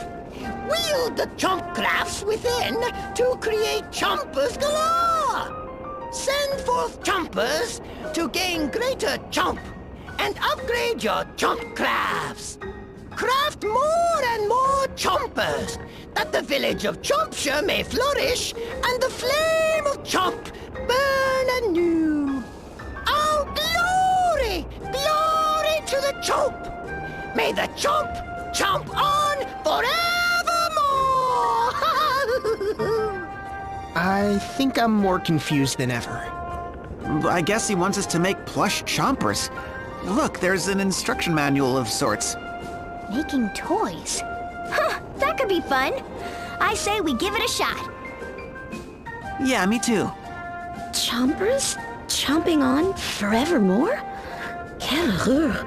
Speaker 15: Wield the chomp crafts within to create chompers galore! Send forth chompers to gain greater chomp and upgrade your chomp crafts. Craft more and more chompers, that the village of Chompshire may flourish and the flame of chomp burn anew. Oh, glory! Glory to the chomp! May the chomp chomp on forevermore!
Speaker 3: I think I'm more confused than ever.
Speaker 1: I guess he wants us to make plush chompers. Look, there's an instruction manual of sorts.
Speaker 2: Making toys? Huh, that could be fun. I say we give it a shot.
Speaker 1: Yeah, me too.
Speaker 10: Chompers? Chomping on forevermore? Quelle horreur.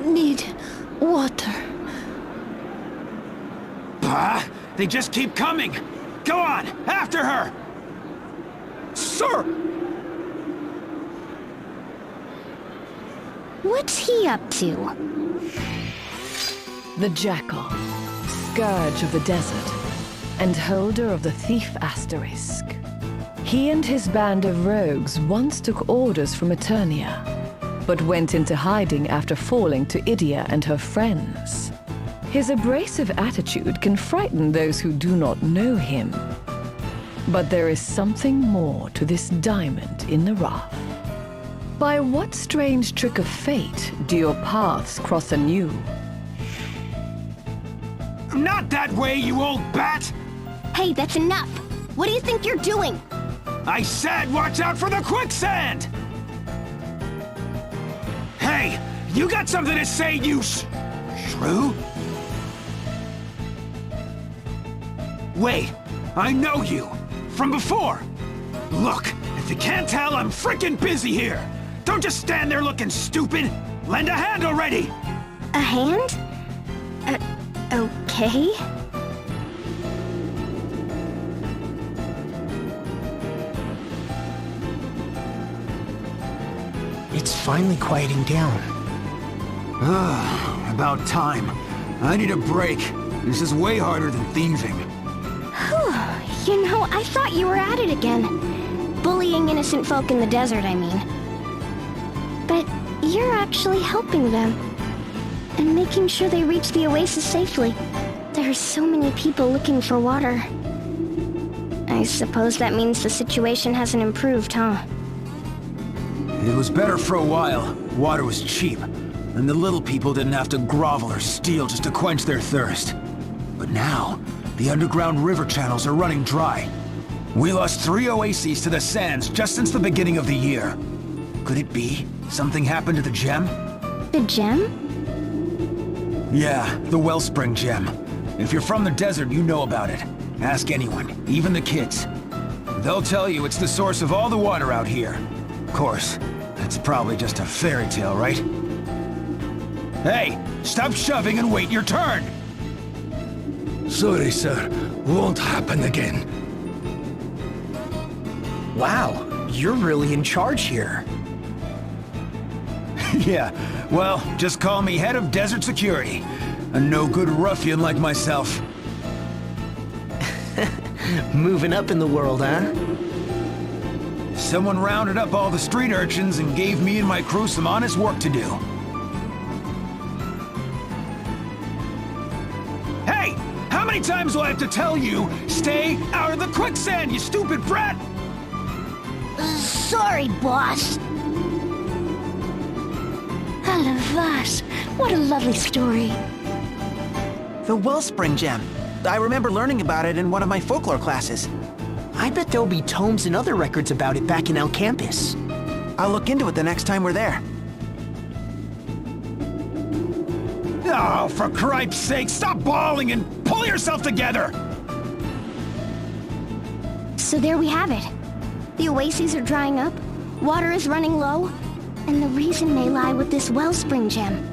Speaker 10: Need water.
Speaker 16: Bah! They just keep coming! Go on! After her! Sir!
Speaker 2: What's he up to?
Speaker 17: The Jackal, scourge of the desert, and holder of the Thief Asterisk. He and his band of rogues once took orders from Eternia, but went into hiding after falling to Idia and her friends. His abrasive attitude can frighten those who do not know him. But there is something more to this diamond in the rough. By what strange trick of fate do your paths cross anew?
Speaker 16: Not that way, you old bat!
Speaker 2: Hey, that's enough! What do you think you're doing?
Speaker 16: I said watch out for the quicksand! Hey, you got something to say, you shrew? Wait, I know you. From before. Look, if you can't tell, I'm frickin' busy here. Don't just stand there looking stupid. Lend a hand already.
Speaker 2: A hand? Okay.
Speaker 1: It's finally quieting down.
Speaker 16: About time. I need a break. This is way harder than thieving.
Speaker 2: You know, I thought you were at it again. Bullying innocent folk in the desert, I mean. But you're actually helping them. And making sure they reach the oasis safely. There are so many people looking for water. I suppose that means the situation hasn't improved, huh?
Speaker 1: It was better for a while. Water was cheap, and the little people didn't have to grovel or steal just to quench their thirst. But now, the underground river channels are running dry. We lost 3 oases to the sands just since the beginning of the year. Could it be something happened to the gem?
Speaker 2: The gem?
Speaker 1: Yeah, the wellspring gem. If you're from the desert, you know about it. Ask anyone, even the kids. They'll tell you it's the source of all the water out here. Of course, that's probably just a fairy tale, right? Hey, stop shoving and wait your turn!
Speaker 4: Sorry, sir. Won't happen again.
Speaker 3: Wow, you're really in charge here.
Speaker 16: Yeah, well, just call me head of desert security. A no-good ruffian like myself.
Speaker 3: Moving up in the world, huh?
Speaker 16: Someone rounded up all the street urchins and gave me and my crew some honest work to do. Hey! How many times do I have to tell you, stay out of the quicksand, you stupid brat?
Speaker 2: Sorry, boss. Alavas, what a lovely story.
Speaker 1: The Wellspring Gem. I remember learning about it in one of my folklore classes.
Speaker 3: I bet there'll be tomes and other records about it back in El Campus.
Speaker 1: I'll look into it the next time we're there.
Speaker 16: Oh, for cripe's sake, stop bawling and pull yourself together!
Speaker 2: So there we have it. The oases are drying up, water is running low, and the reason may lie with this Wellspring Gem.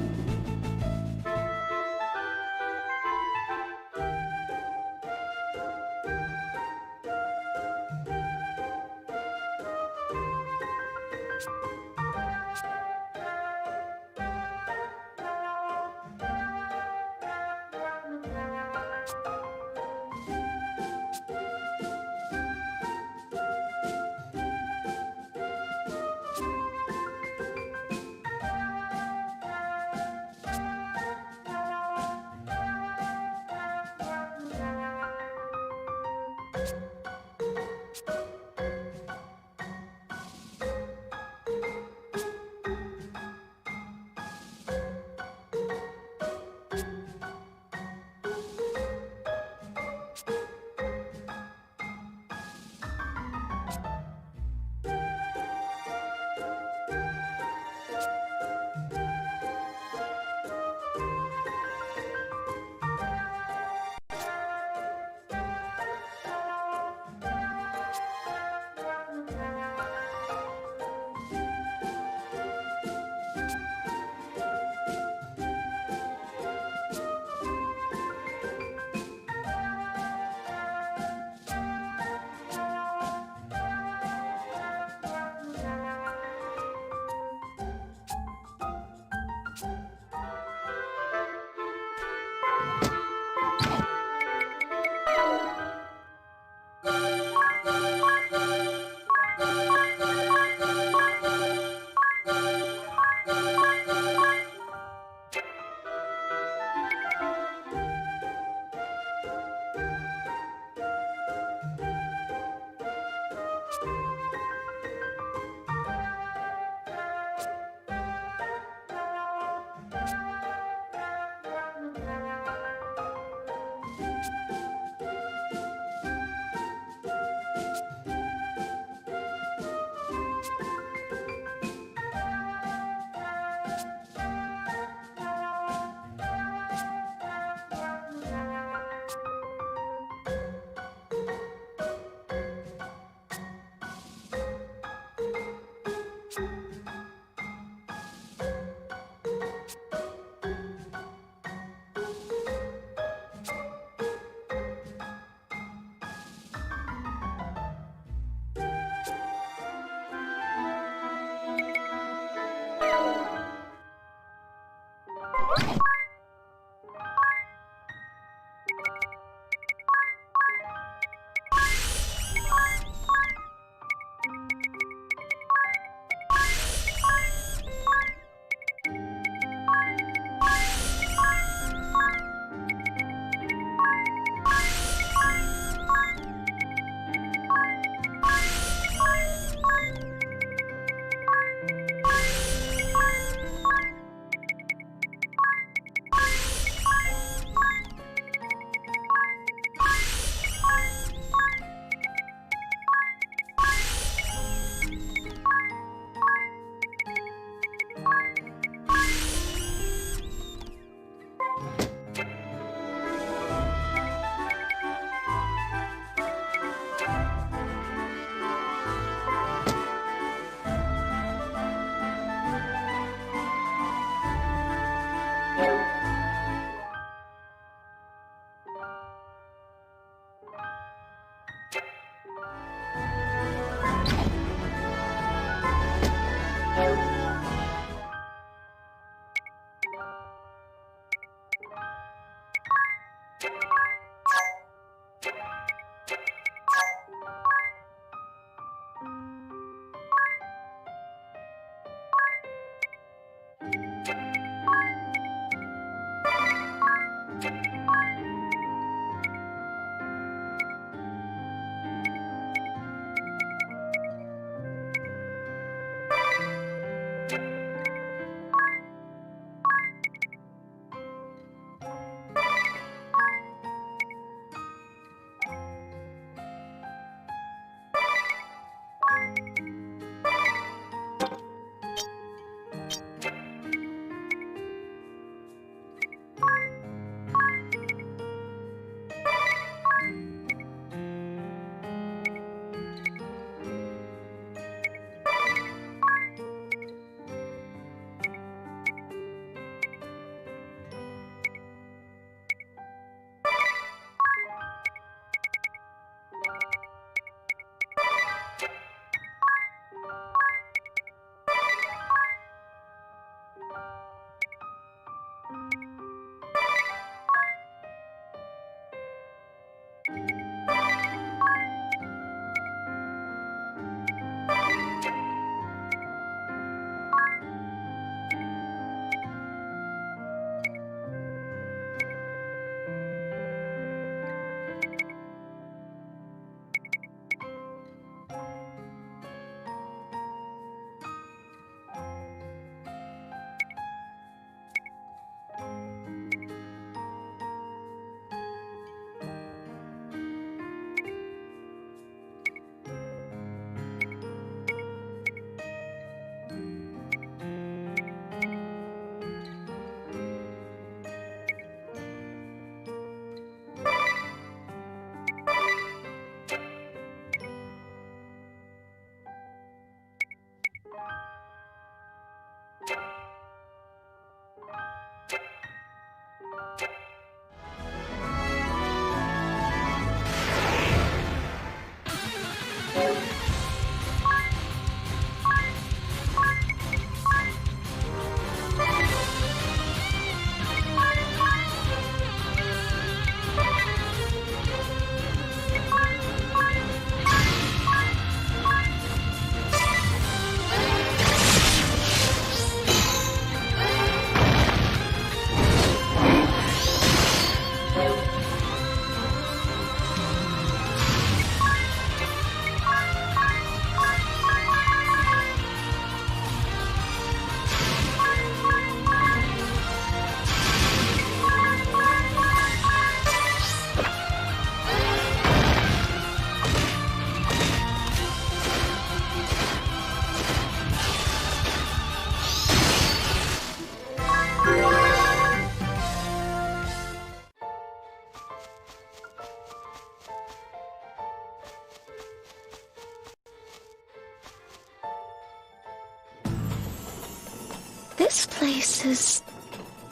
Speaker 10: This place is...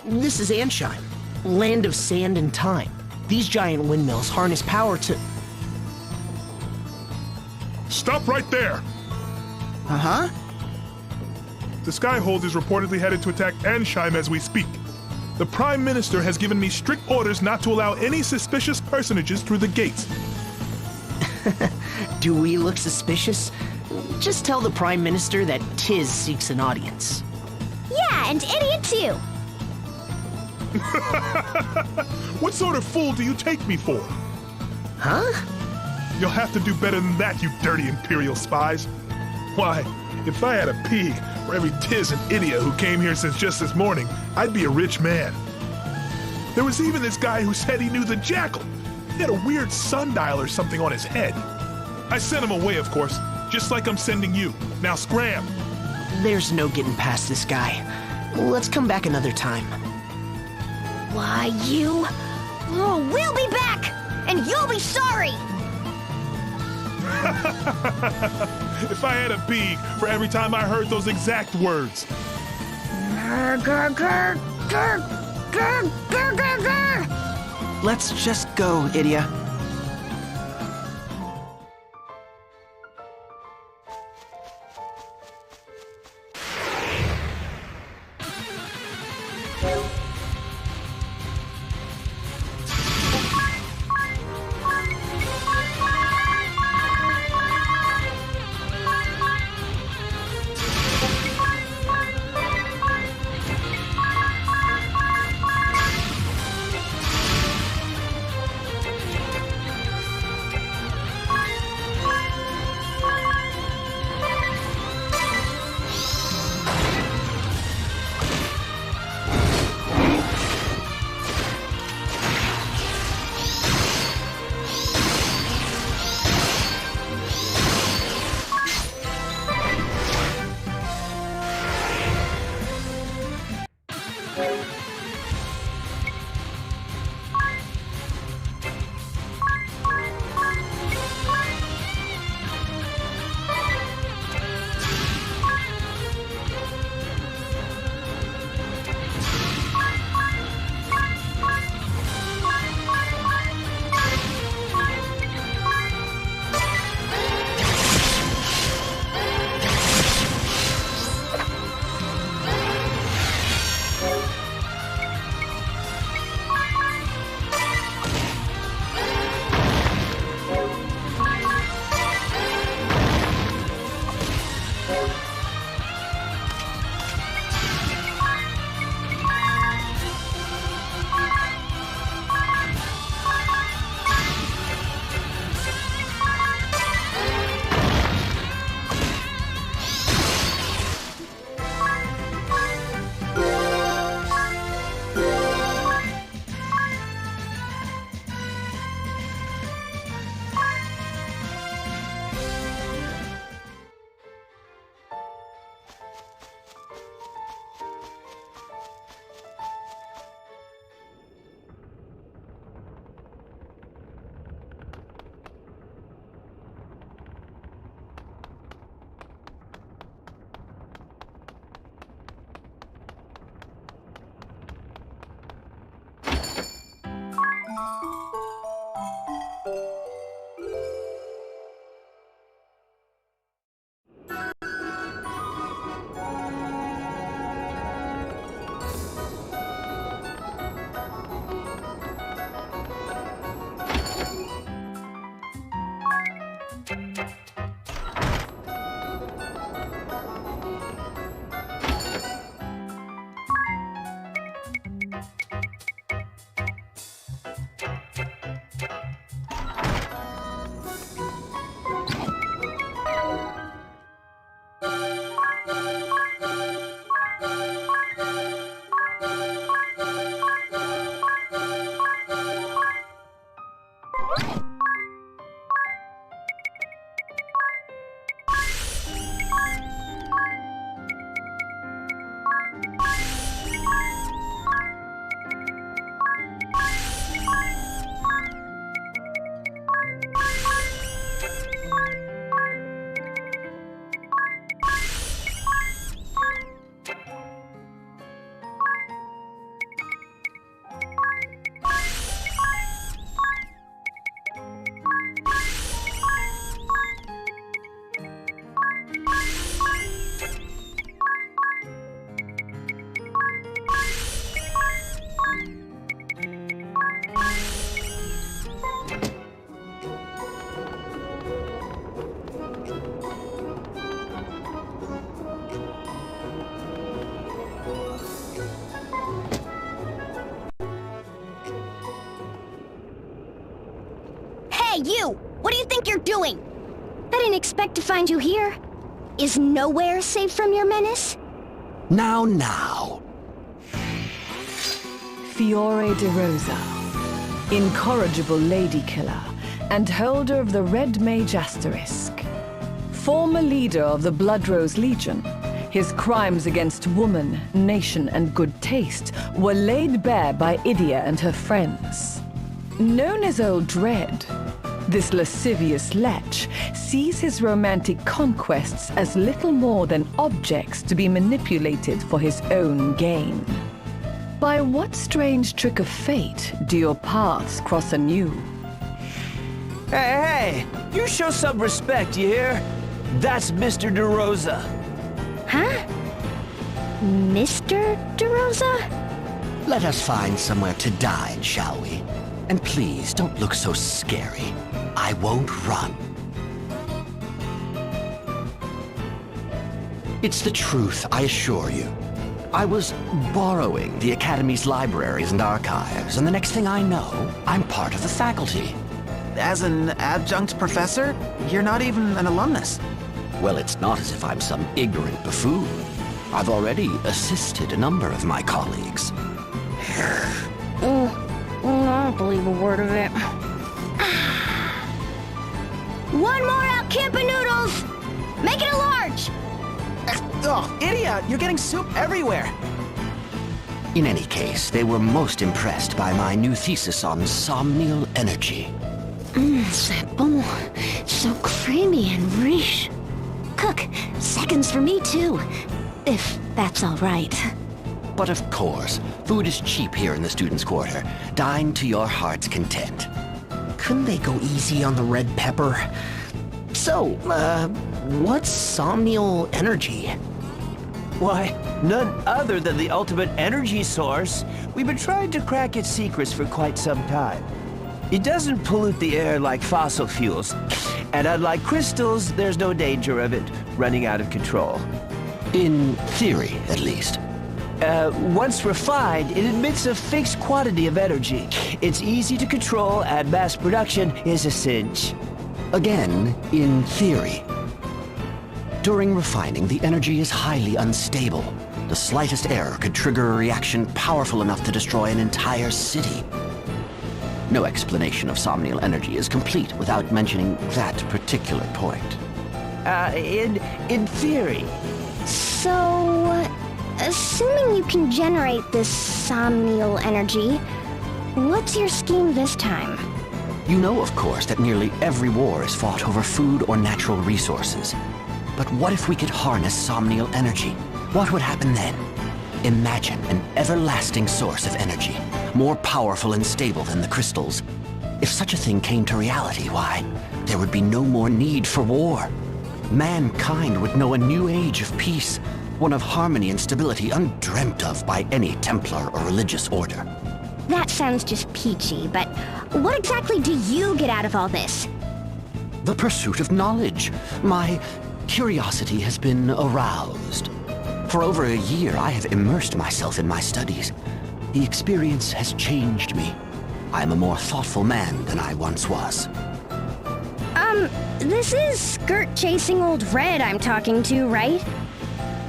Speaker 3: This is Ansheim, land of sand and time. These giant windmills harness power to...
Speaker 7: Stop right there!
Speaker 1: Uh-huh?
Speaker 7: The Skyhold is reportedly headed to attack Ansheim as we speak. The Prime Minister has given me strict orders not to allow any suspicious personages through the gates.
Speaker 3: Do we look suspicious? Just tell the Prime Minister that Tiz seeks an audience.
Speaker 2: Yeah, and idiot too.
Speaker 7: What sort of fool do you take me for?
Speaker 3: Huh?
Speaker 7: You'll have to do better than that, you dirty Imperial spies. Why, if I had a pig for every Tiz and idiot who came here since just this morning, I'd be a rich man. There was even this guy who said he knew the Jackal. He had a weird sundial or something on his head. I sent him away, of course, just like I'm sending you. Now scram!
Speaker 3: There's no getting past this guy. Let's come back another time.
Speaker 2: Why, you... Oh, we'll be back! And you'll be sorry!
Speaker 7: If I had a beak for every time I heard those exact words.
Speaker 1: Let's just go, Idia.
Speaker 2: you! What do you think you're doing? I didn't expect to find you here. Is nowhere safe from your menace?
Speaker 18: Now.
Speaker 17: Fiore de Rosa, incorrigible lady killer and holder of the Red Mage Asterisk. Former leader of the Blood Rose Legion, his crimes against woman, nation, and good taste were laid bare by Idia and her friends. Known as Old Dread, this lascivious lech sees his romantic conquests as little more than objects to be manipulated for his own gain. By what strange trick of fate do your paths cross anew?
Speaker 19: Hey, you show some respect, you hear? That's Mr. De Rosa.
Speaker 2: Huh? Mr. De Rosa?
Speaker 18: Let us find somewhere to dine, shall we? And please, don't look so scary. I won't run. It's the truth, I assure you. I was borrowing the Academy's libraries and archives, and the next thing I know, I'm part of the faculty.
Speaker 1: As an adjunct professor, you're not even an alumnus.
Speaker 18: Well, it's not as if I'm some ignorant buffoon. I've already assisted a number of my colleagues.
Speaker 2: I don't believe a word of it. One more out, Campa Noodles! Make it a large!
Speaker 1: Oh, idiot! You're getting soup everywhere!
Speaker 18: In any case, they were most impressed by my new thesis on somnial energy.
Speaker 10: C'est bon. So creamy and riche. Cook, seconds for me too. If that's all right.
Speaker 18: But of course, food is cheap here in the students' quarter. Dine to your heart's content.
Speaker 3: Couldn't they go easy on the red pepper? So, what's somnial energy?
Speaker 19: Why, none other than the ultimate energy source. We've been trying to crack its secrets for quite some time. It doesn't pollute the air like fossil fuels, and unlike crystals, there's no danger of it running out of control.
Speaker 18: In theory, at least.
Speaker 19: Once refined, it emits a fixed quantity of energy. It's easy to control, and mass production is a cinch.
Speaker 18: Again, in theory. During refining, the energy is highly unstable. The slightest error could trigger a reaction powerful enough to destroy an entire city. No explanation of somnial energy is complete without mentioning that particular point.
Speaker 19: In theory.
Speaker 2: So, assuming you can generate this somnial energy, what's your scheme this time?
Speaker 18: You know, of course, that nearly every war is fought over food or natural resources. But what if we could harness somnial energy? What would happen then? Imagine an everlasting source of energy, more powerful and stable than the crystals. If such a thing came to reality, why, there would be no more need for war. Mankind would know a new age of peace, one of harmony and stability undreamt of by any Templar or religious order.
Speaker 2: That sounds just peachy, but what exactly do you get out of all this?
Speaker 18: The pursuit of knowledge. My curiosity has been aroused. For over a year, I have immersed myself in my studies. The experience has changed me. I am a more thoughtful man than I once was.
Speaker 2: This is skirt-chasing old Red I'm talking to, right?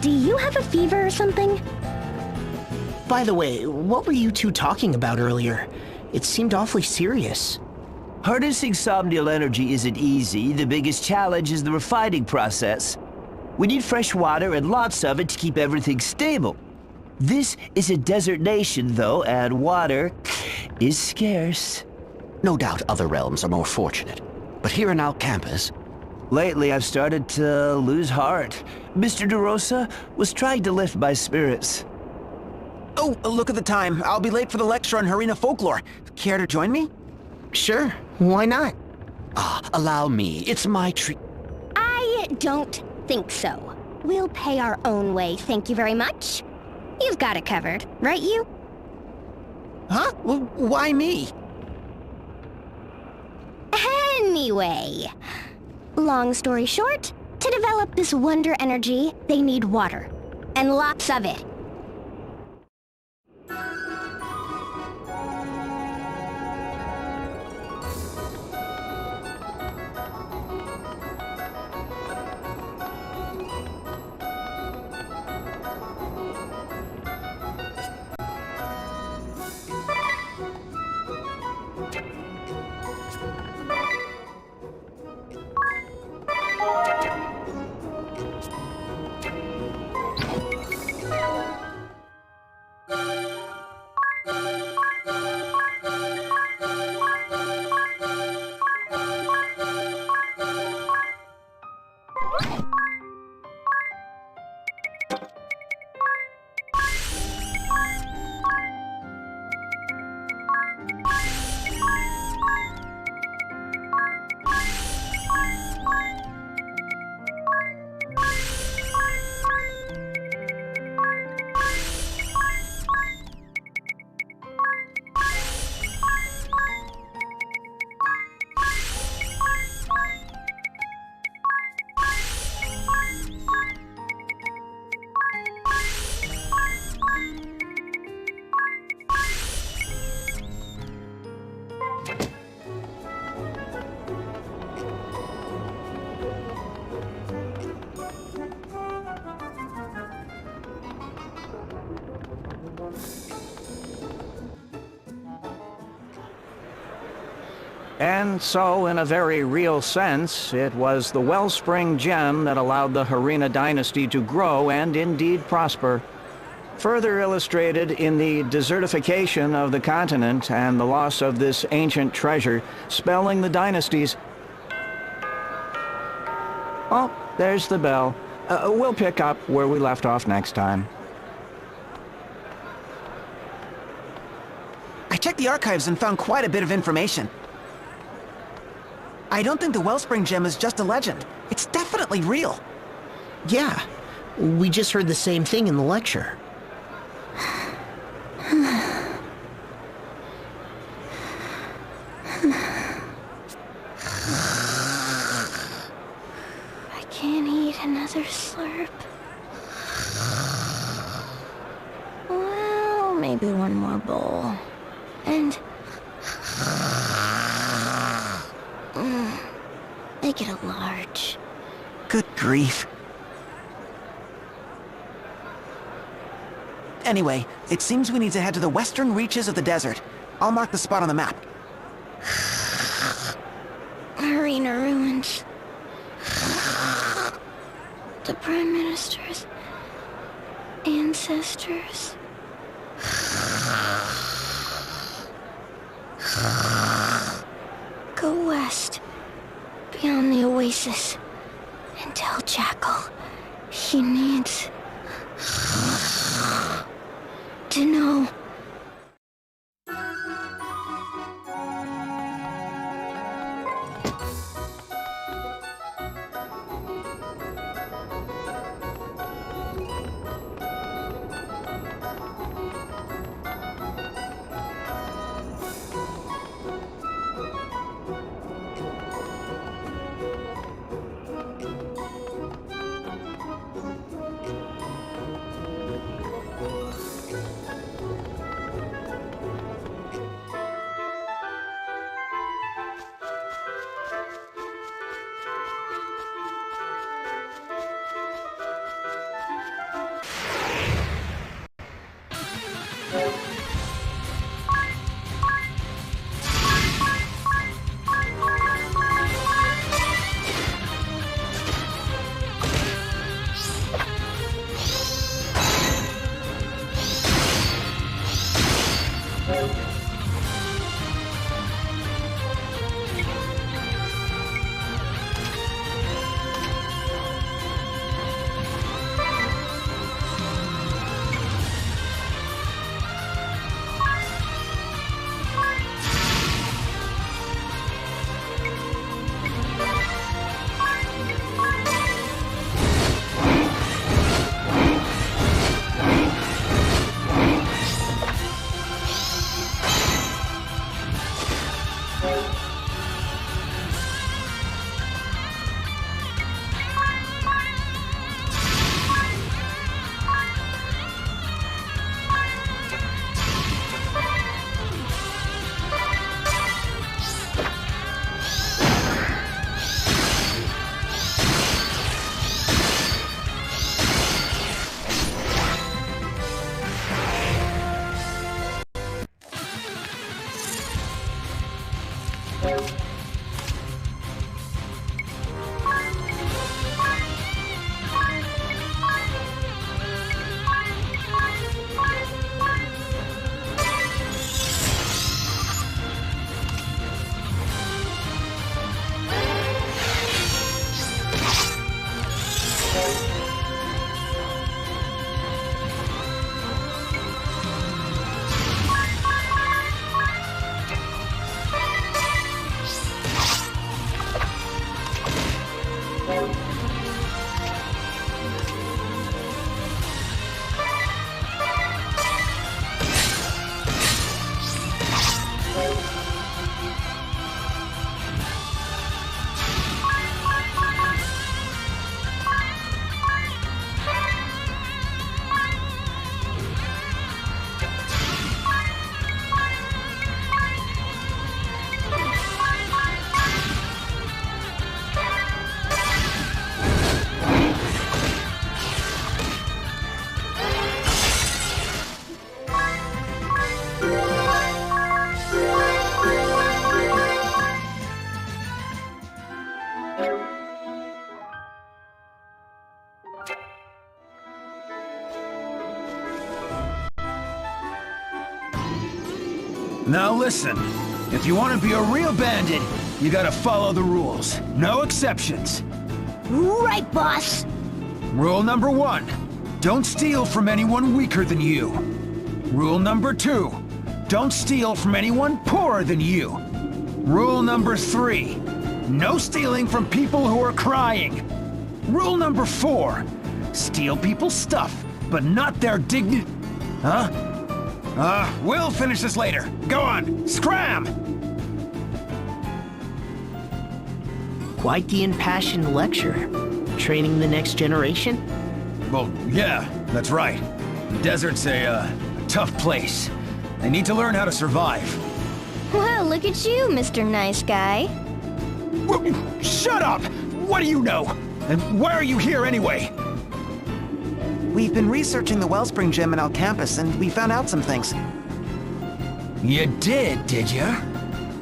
Speaker 2: Do you have a fever or something?
Speaker 3: By the way, what were you two talking about earlier? It seemed awfully serious.
Speaker 19: Harnessing somnial energy isn't easy. The biggest challenge is the refining process. We need fresh water and lots of it to keep everything stable. This is a desert nation, though, and water is scarce.
Speaker 18: No doubt other realms are more fortunate. But here in our campus...
Speaker 19: Lately, I've started to lose heart. Mr. De Rosa was trying to lift my spirits.
Speaker 1: Oh, look at the time. I'll be late for the lecture on Harina folklore. Care to join me?
Speaker 3: Sure, why not?
Speaker 18: Allow me. It's my treat.
Speaker 2: I don't think so. We'll pay our own way, thank you very much. You've got it covered, right you?
Speaker 1: Huh? Why me?
Speaker 2: Anyway, long story short, to develop this wonder energy, they need water. And lots of it.
Speaker 20: And so, in a very real sense, it was the Wellspring Gem that allowed the Harina dynasty to grow and indeed prosper. Further illustrated in the desertification of the continent and the loss of this ancient treasure, spelling the dynasties. Oh, there's the bell. We'll pick up where we left off next time.
Speaker 1: I checked the archives and found quite a bit of information. I don't think the Wellspring Gem is just a legend. It's definitely real.
Speaker 3: Yeah, we just heard the same thing in the lecture.
Speaker 2: I can't eat another slurp. Well, maybe one more bowl. And... make it a large.
Speaker 1: Good grief. Anyway, it seems we need to head to the western reaches of the desert. I'll mark the spot on the map.
Speaker 2: Arena ruins. The Prime Minister's ancestors. Go west, beyond the oasis, and tell Jackal he needs to know.
Speaker 16: Now listen, if you want to be a real bandit, you gotta follow the rules. No exceptions.
Speaker 2: Right, boss.
Speaker 16: Rule number 1, don't steal from anyone weaker than you. Rule number 2, don't steal from anyone poorer than you. Rule number 3, no stealing from people who are crying. Rule number 4, steal people's stuff, but not their dignity. Huh? We'll finish this later. Go on, scram!
Speaker 3: Quite the impassioned lecture. Training the next generation?
Speaker 16: Well, yeah, that's right. The desert's a tough place. They need to learn how to survive.
Speaker 2: Well, look at you, Mr. Nice Guy.
Speaker 16: Shut up! What do you know? And why are you here anyway?
Speaker 21: We've been researching the Wellspring Gem in our campus, and we found out some things.
Speaker 16: You did you?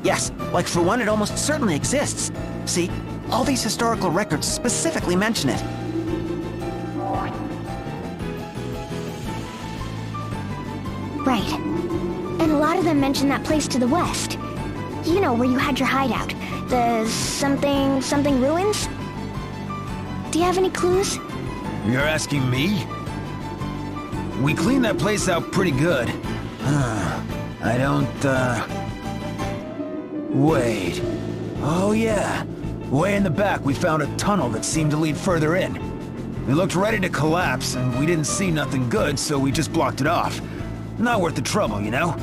Speaker 21: Yes, like for one, it almost certainly exists. See, all these historical records specifically mention it.
Speaker 2: Right. And a lot of them mention that place to the west. You know, where you had your hideout. The something ruins? Do you have any clues?
Speaker 16: You're asking me? We cleaned that place out pretty good. I don't, Wait. Oh yeah. Way in the back, we found a tunnel that seemed to lead further in. It looked ready to collapse, and we didn't see nothing good, so we just blocked it off. Not worth the trouble, you know?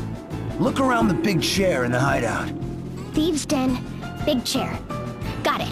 Speaker 16: Look around the big chair in the hideout.
Speaker 2: Thieves' Den, big chair. Got it.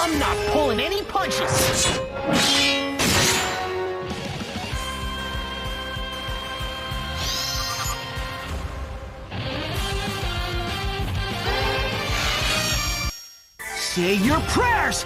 Speaker 3: I'm not pulling any punches!
Speaker 16: Say your prayers!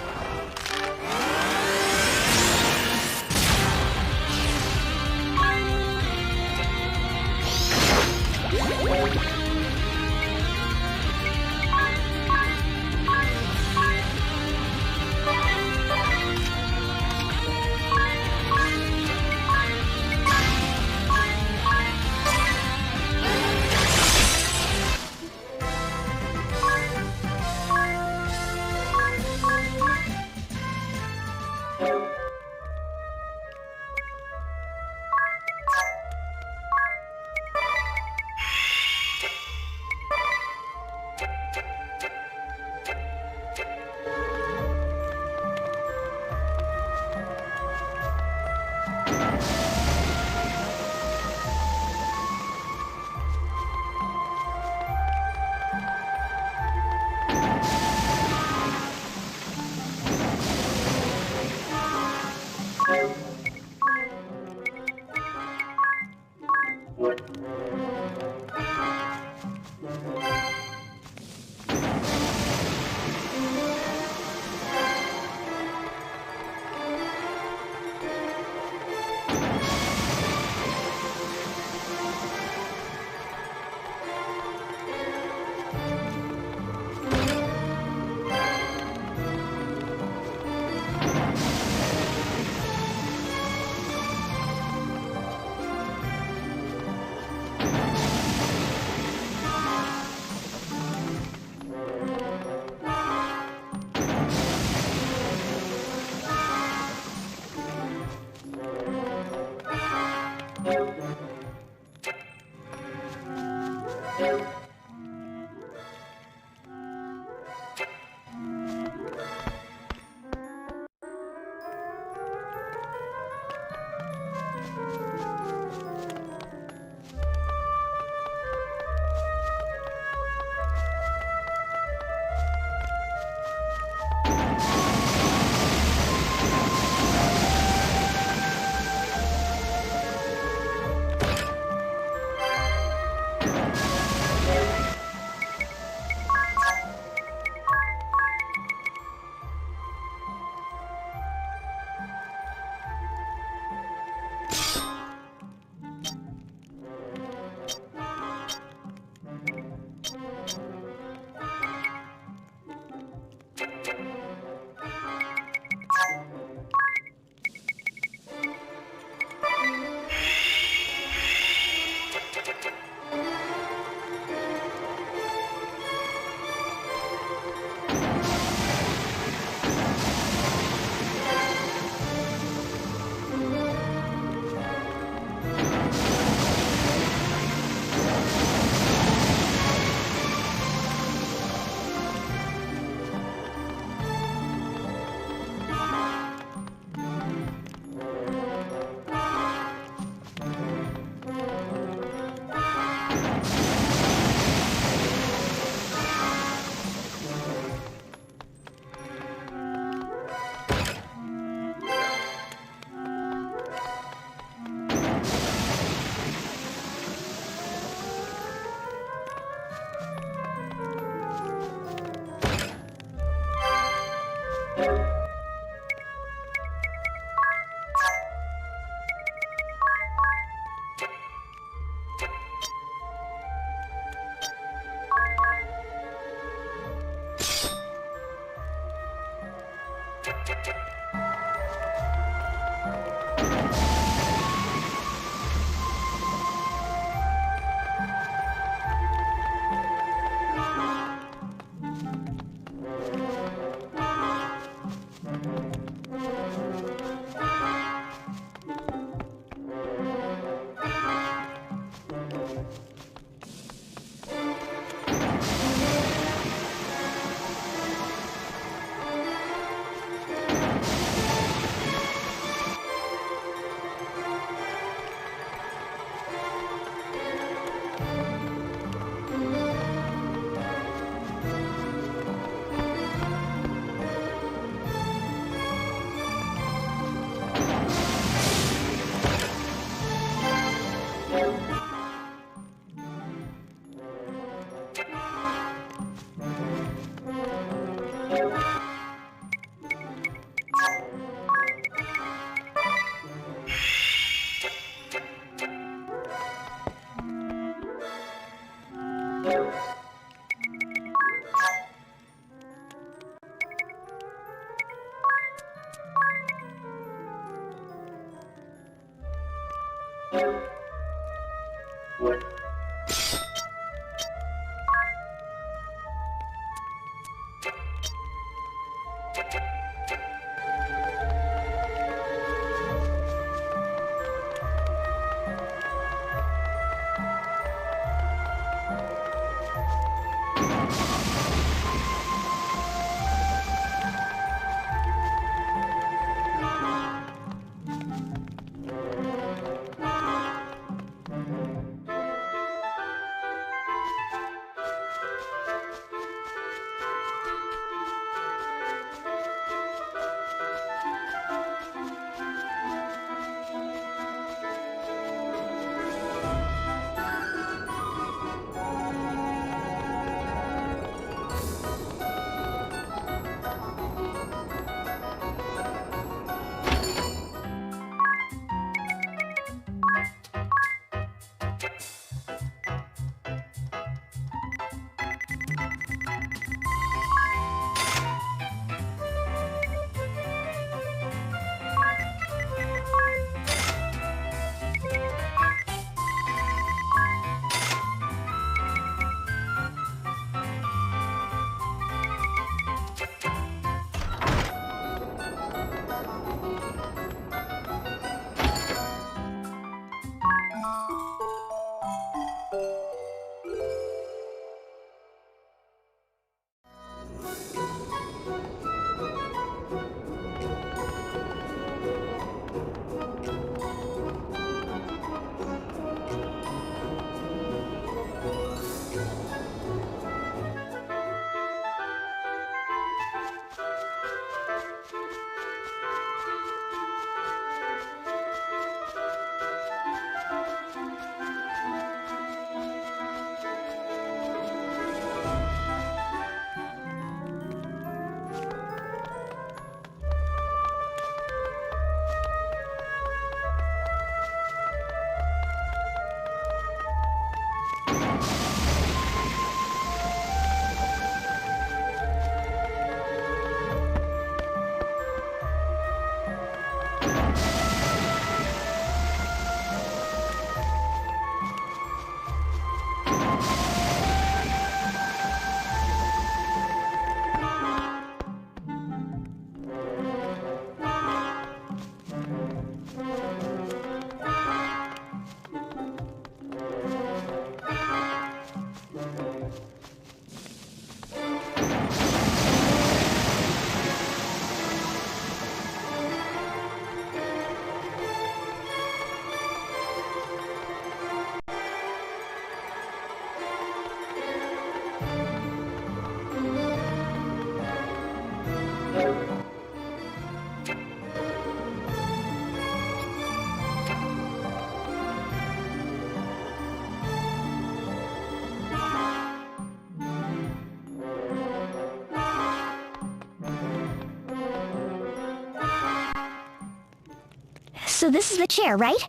Speaker 2: So this is the chair, right?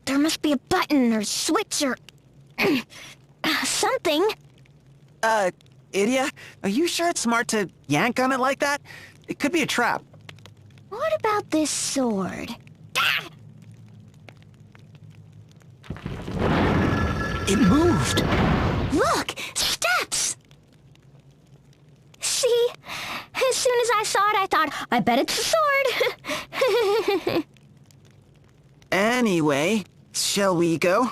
Speaker 2: There must be a button or switch or... something.
Speaker 21: Idia, are you sure it's smart to yank on it like that? It could be a trap.
Speaker 2: What about this sword?
Speaker 21: It moved!
Speaker 2: Look! Steps! See? As soon as I saw it, I thought, I bet it's a sword!
Speaker 21: Anyway, shall we go?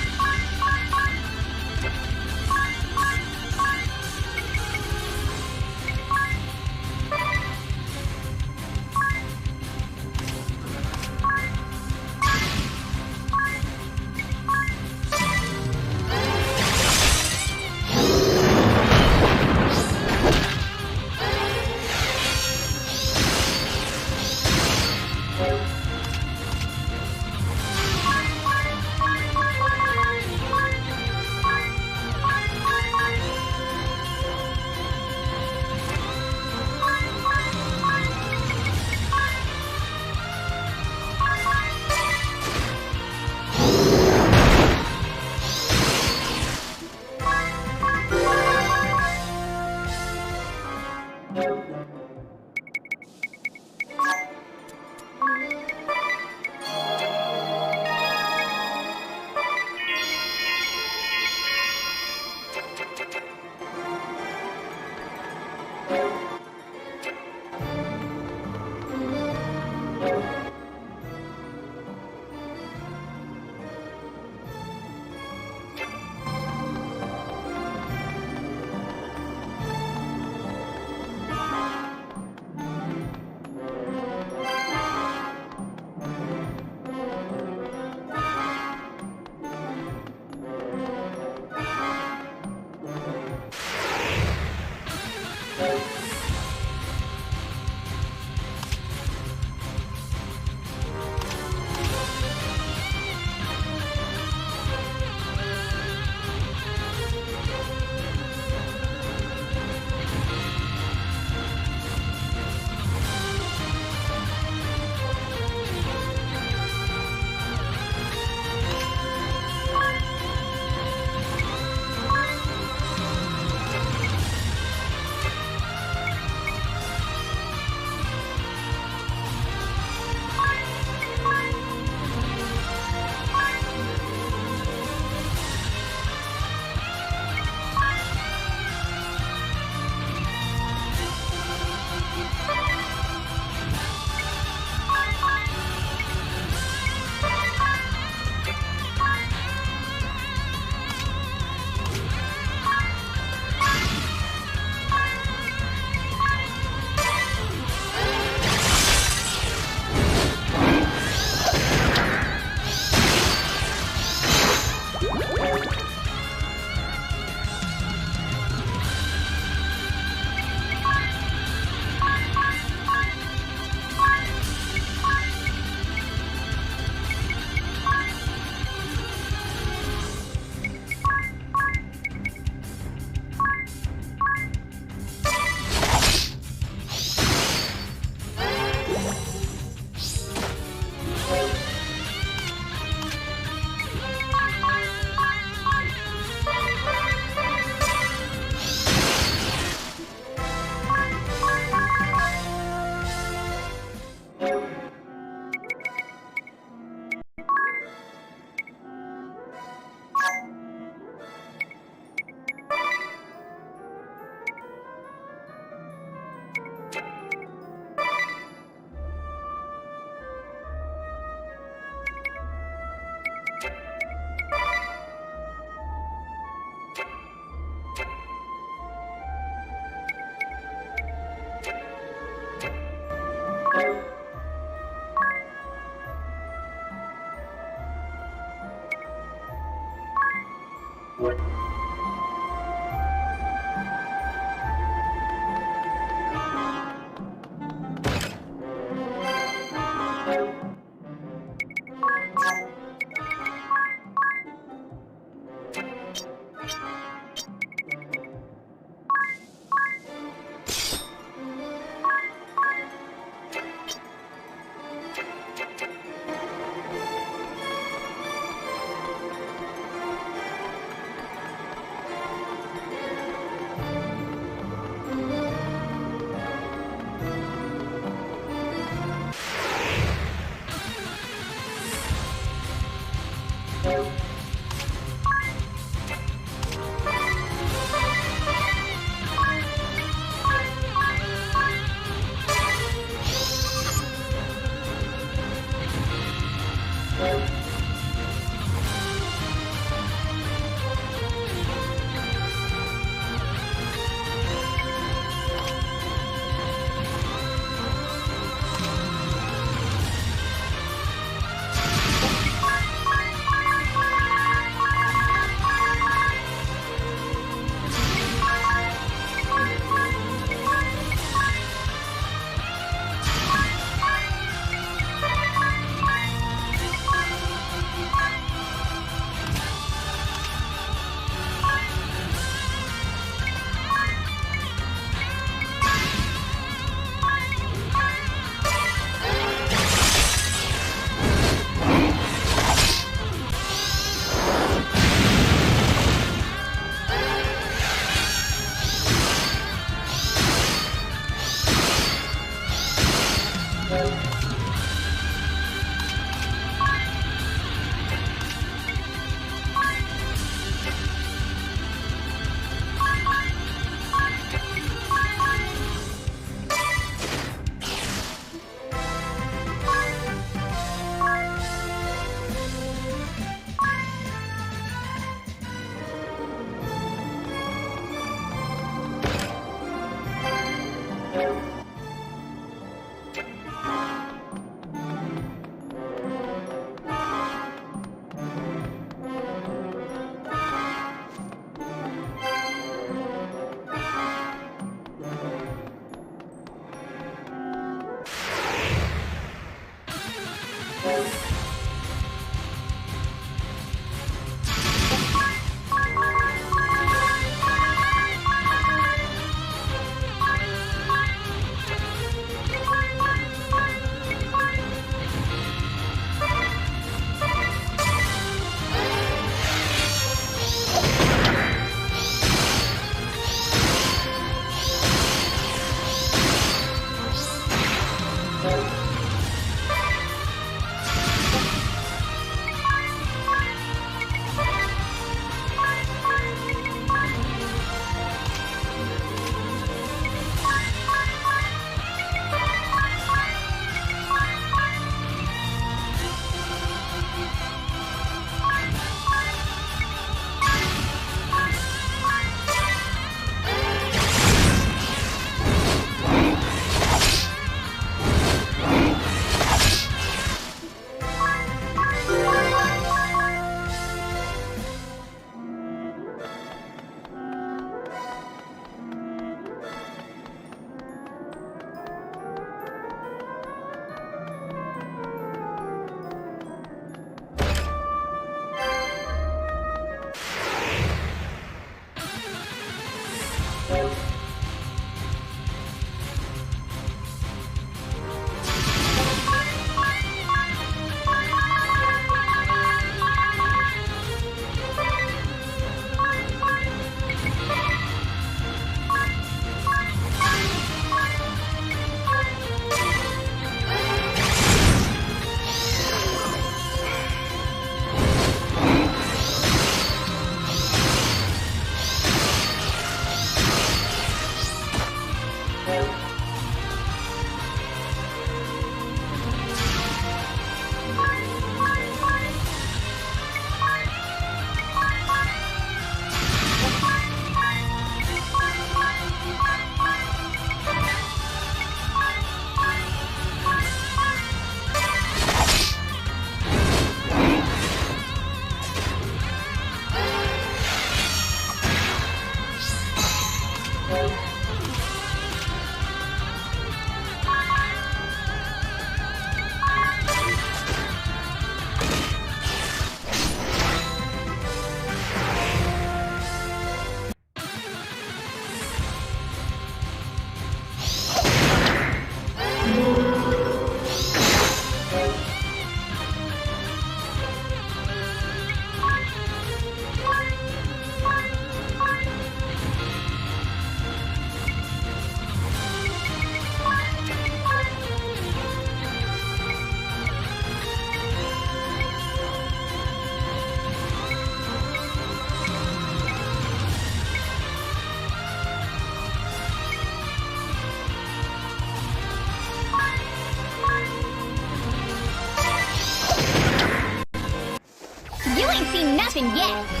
Speaker 2: ain't seen nothing yet.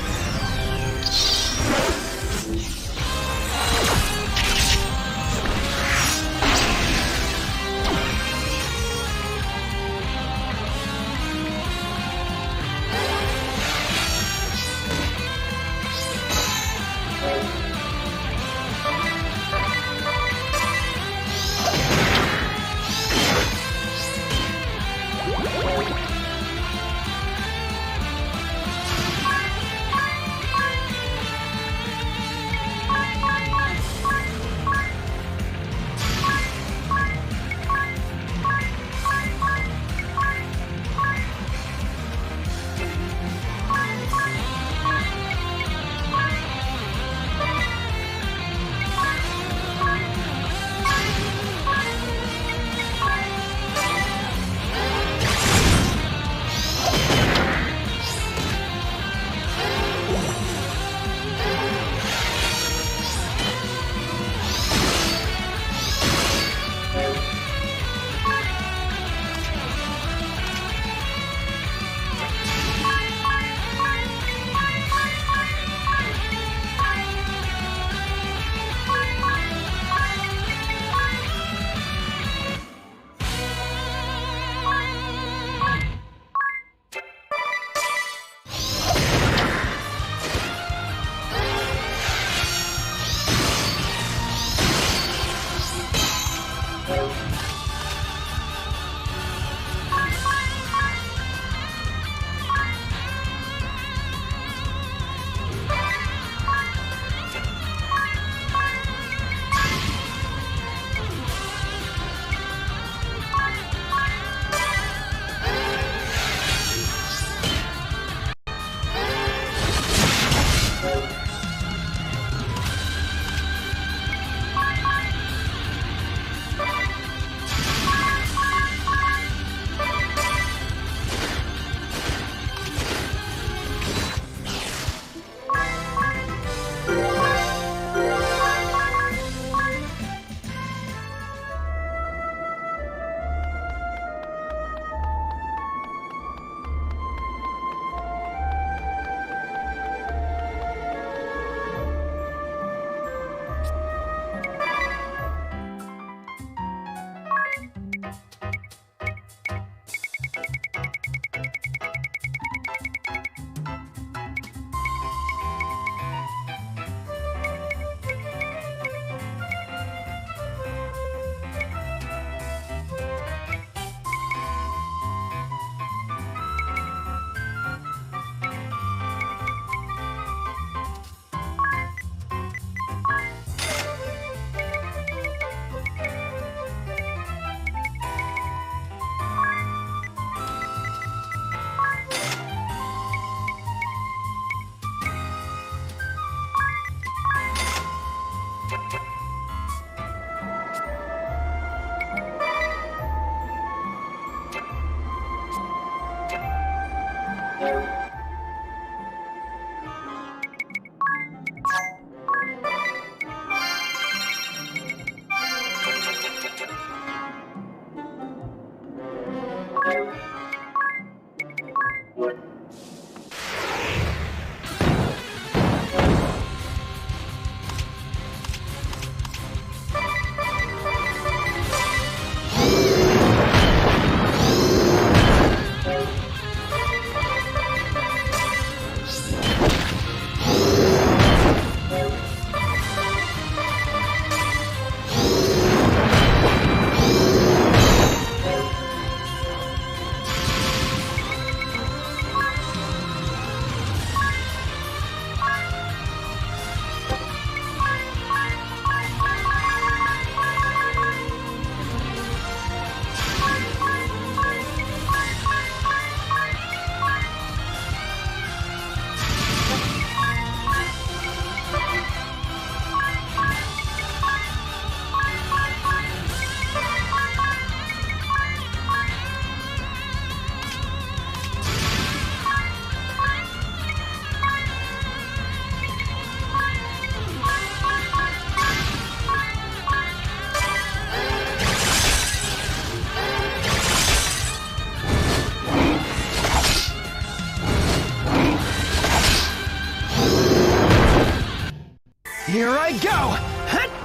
Speaker 16: Here I go! Hut!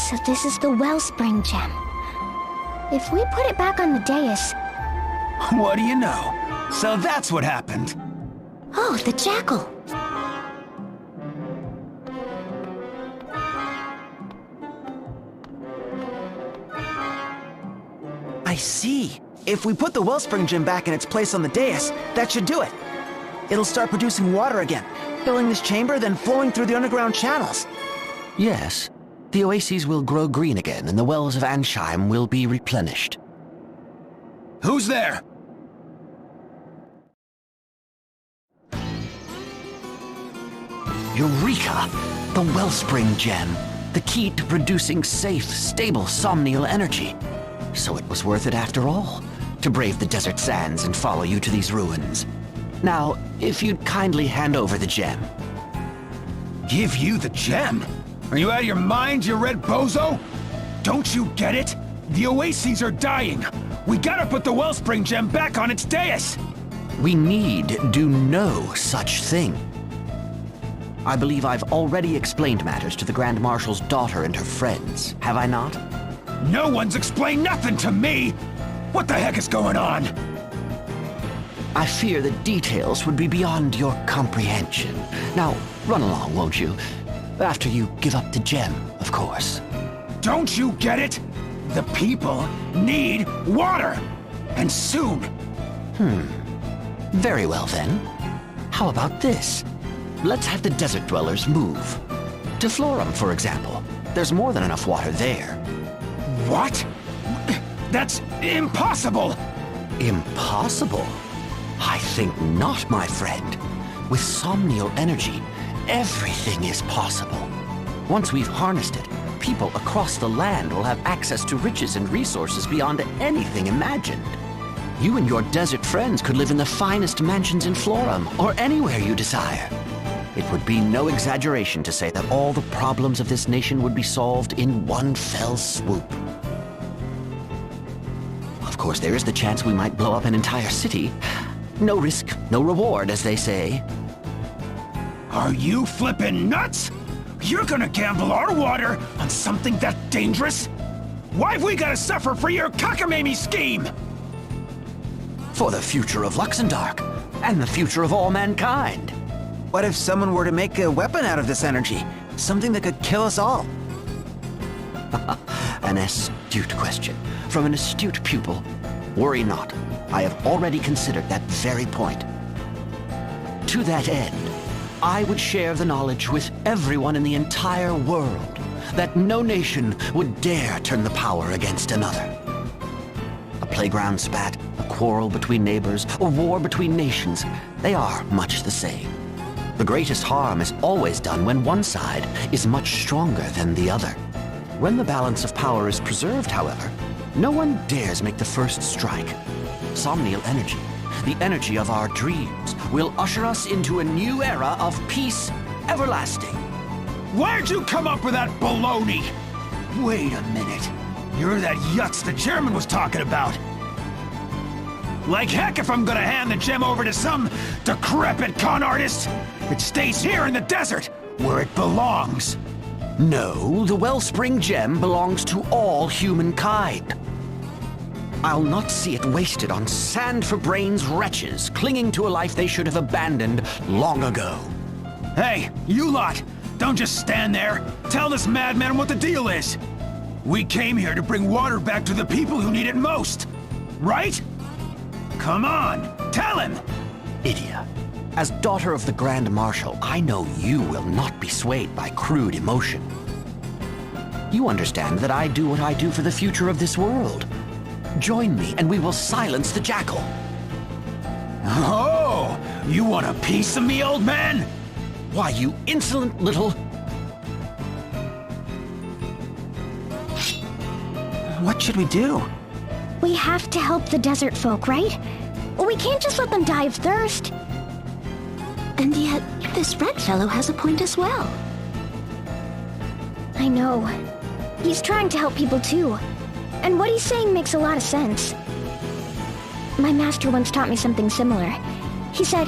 Speaker 2: So this is the Wellspring Gem. If we put it back on the dais...
Speaker 16: What do you know? So that's what happened.
Speaker 2: Oh, the jackal.
Speaker 21: I see. If we put the Wellspring Gem back in its place on the dais, that should do it. It'll start producing water again, filling this chamber, then flowing through the underground channels.
Speaker 18: Yes. The oases will grow green again, and the wells of Ansheim will be replenished.
Speaker 16: Who's there?
Speaker 18: Eureka! The Wellspring Gem. The key to producing safe, stable somnial energy. So it was worth it after all. to brave the desert sands and follow you to these ruins. Now, if you'd kindly hand over the gem.
Speaker 16: Give you the gem? Are you out of your mind, you red bozo? Don't you get it? The oases are dying. We gotta put the wellspring gem back on its dais.
Speaker 18: We need do no such thing. I believe I've already explained matters to the Grand Marshal's daughter and her friends, have I not?
Speaker 16: No one's explained nothing to me! What the heck is going on?
Speaker 18: I fear the details would be beyond your comprehension. Now, run along, won't you? After you give up the gem, of course.
Speaker 16: Don't you get it? The people need water! And soon!
Speaker 18: Very well then. How about this? Let's have the desert dwellers move. To Florum, for example. There's more than enough water there.
Speaker 16: What? That's impossible!
Speaker 18: Impossible? I think not, my friend. With somnial energy, everything is possible. Once we've harnessed it, people across the land will have access to riches and resources beyond anything imagined. You and your desert friends could live in the finest mansions in Florum, or anywhere you desire. It would be no exaggeration to say that all the problems of this nation would be solved in one fell swoop. Of course, there is the chance we might blow up an entire city. No risk, no reward, as they say.
Speaker 16: Are you flippin' nuts? You're gonna gamble our water on something that dangerous? Why've we gotta suffer for your cockamamie scheme?
Speaker 18: For the future of Luxembourg, and the future of all mankind.
Speaker 1: What if someone were to make a weapon out of this energy? Something that could kill us all?
Speaker 18: An astute question, from an astute pupil. Worry not, I have already considered that very point. To that end, I would share the knowledge with everyone in the entire world that no nation would dare turn the power against another. A playground spat, a quarrel between neighbors, or war between nations, they are much the same. The greatest harm is always done when one side is much stronger than the other. When the balance of power is preserved, however, no one dares make the first strike. Somnial energy, the energy of our dreams, will usher us into a new era of peace everlasting.
Speaker 16: Where'd you come up with that baloney? Wait a minute. You're that Yutz the chairman was talking about. Like heck if I'm gonna hand the gem over to some decrepit con artist. It stays here in the desert, where it belongs.
Speaker 18: No, the Wellspring Gem belongs to all humankind. I'll not see it wasted on sand-for-brains wretches clinging to a life they should have abandoned long ago.
Speaker 16: Hey, you lot! Don't just stand there! Tell this madman what the deal is! We came here to bring water back to the people who need it most! Right? Come on, tell him!
Speaker 18: Idia, as daughter of the Grand Marshal, I know you will not be swayed by crude emotion. You understand that I do what I do for the future of this world. Join me, and we will silence the jackal.
Speaker 16: Oh! You want a piece of me, old man?
Speaker 18: Why, you insolent little...
Speaker 1: What should we do?
Speaker 2: We have to help the desert folk, right? We can't just let them die of thirst.
Speaker 10: And yet, this red fellow has a point as well.
Speaker 2: I know. He's trying to help people too. And what he's saying makes a lot of sense. My master once taught me something similar. He said,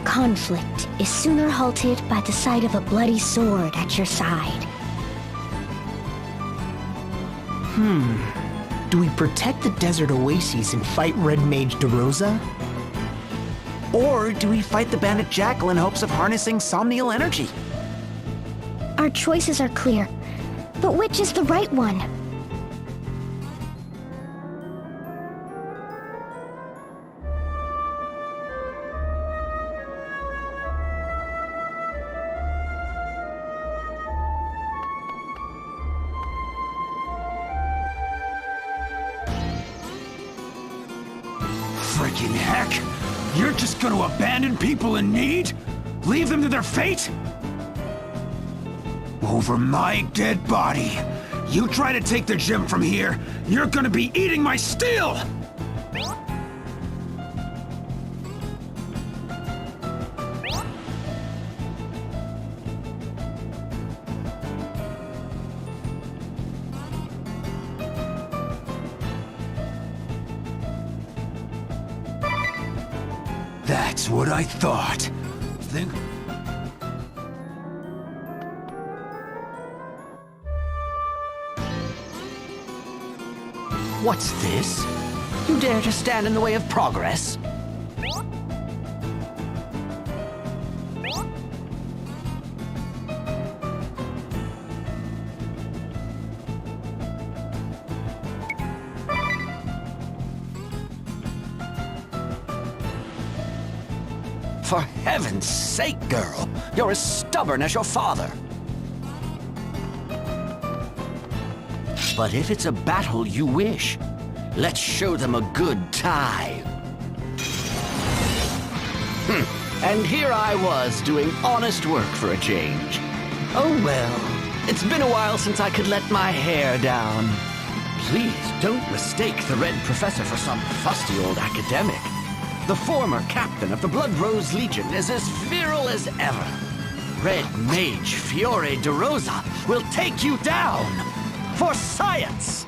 Speaker 2: conflict is sooner halted by the sight of a bloody sword at your side.
Speaker 3: Do we protect the desert oases and fight Red Mage DeRosa?
Speaker 1: Or do we fight the bandit jackal in hopes of harnessing somnial energy?
Speaker 2: Our choices are clear, but which is the right one?
Speaker 16: Freaking heck! You're just gonna abandon people in need? Leave them to their fate? Over my dead body! You try to take the gem from here, you're gonna be eating my steel! That's what I thought. Think...
Speaker 18: What's this? You dare to stand in the way of progress? For heaven's sake, girl, you're as stubborn as your father. But if it's a battle you wish, let's show them a good time. And here I was doing honest work for a change. Oh well, it's been a while since I could let my hair down. Please don't mistake the Red Professor for some fusty old academic. The former captain of the Blood Rose Legion is as virile as ever. Red Mage Fiore de Rosa will take you down for science!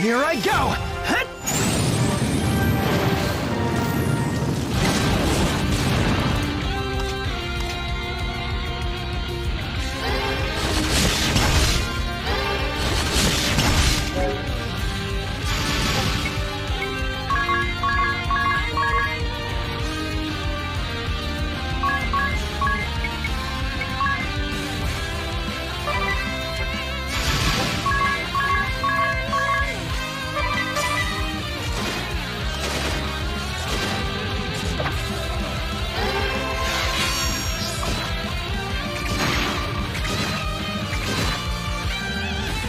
Speaker 16: Here I go! Hut!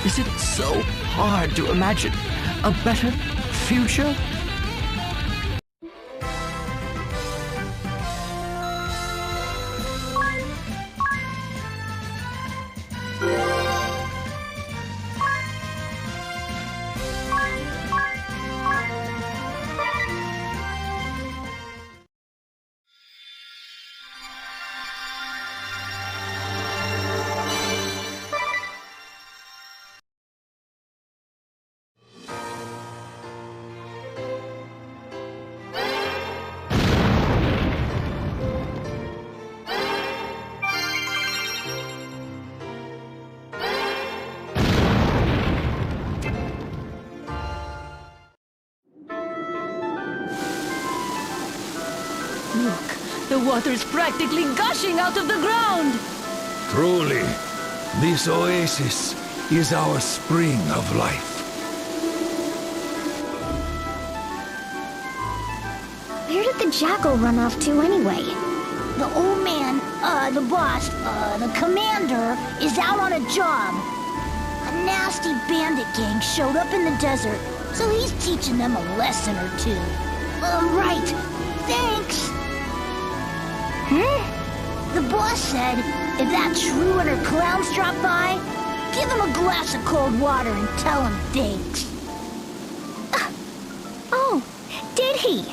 Speaker 18: Is it so hard to imagine a better future?
Speaker 10: Look, the water's practically gushing out of the ground!
Speaker 4: Truly, this oasis is our spring of life.
Speaker 2: Where did the jackal run off to anyway?
Speaker 15: The old man, the boss, the commander, is out on a job. A nasty bandit gang showed up in the desert, so he's teaching them a lesson or two. Right. Thanks. The boss said if that shrew and her clowns drop by, give them a glass of cold water and tell them thanks.
Speaker 2: Oh, did he?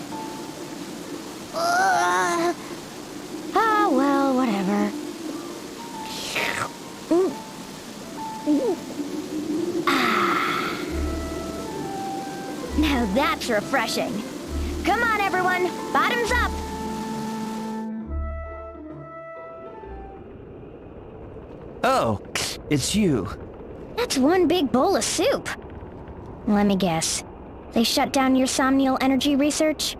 Speaker 2: Well, whatever. Now that's refreshing. Come on, everyone. Bottoms up.
Speaker 19: Oh, it's you.
Speaker 2: That's one big bowl of soup. Let me guess. They shut down your somnial energy research?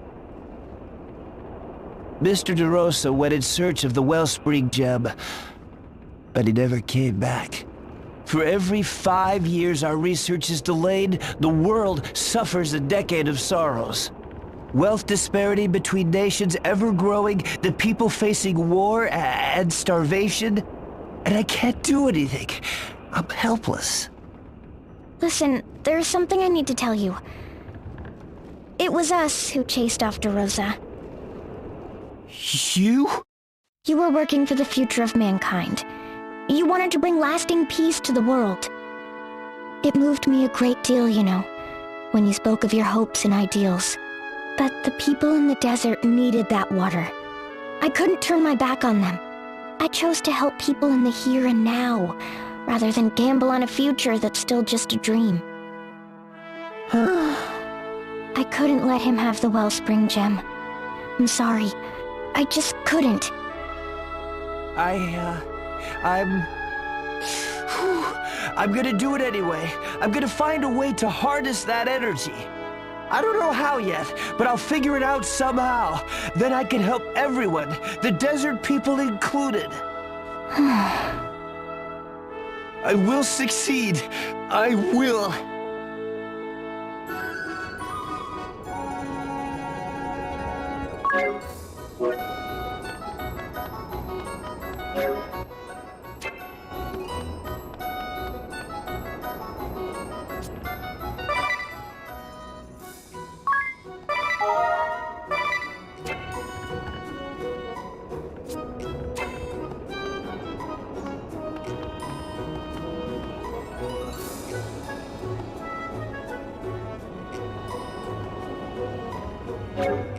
Speaker 19: Mr. DeRosa went in search of the Wellspring Gem, but he never came back. For every 5 years our research is delayed, the world suffers a decade of sorrows. Wealth disparity between nations ever growing, the people facing war and starvation, and I can't do anything. I'm helpless.
Speaker 2: Listen, there's something I need to tell you. It was us who chased off DeRosa.
Speaker 19: You?
Speaker 2: You were working for the future of mankind. You wanted to bring lasting peace to the world. It moved me a great deal, you know, when you spoke of your hopes and ideals. But the people in the desert needed that water. I couldn't turn my back on them. I chose to help people in the here and now, rather than gamble on a future that's still just a dream. I couldn't let him have the Wellspring Gem. I'm sorry. I just couldn't.
Speaker 19: I'm gonna do it anyway. I'm gonna find a way to harness that energy. I don't know how yet, but I'll figure it out somehow. Then I can help everyone, the desert people included. I will succeed. I will.
Speaker 5: You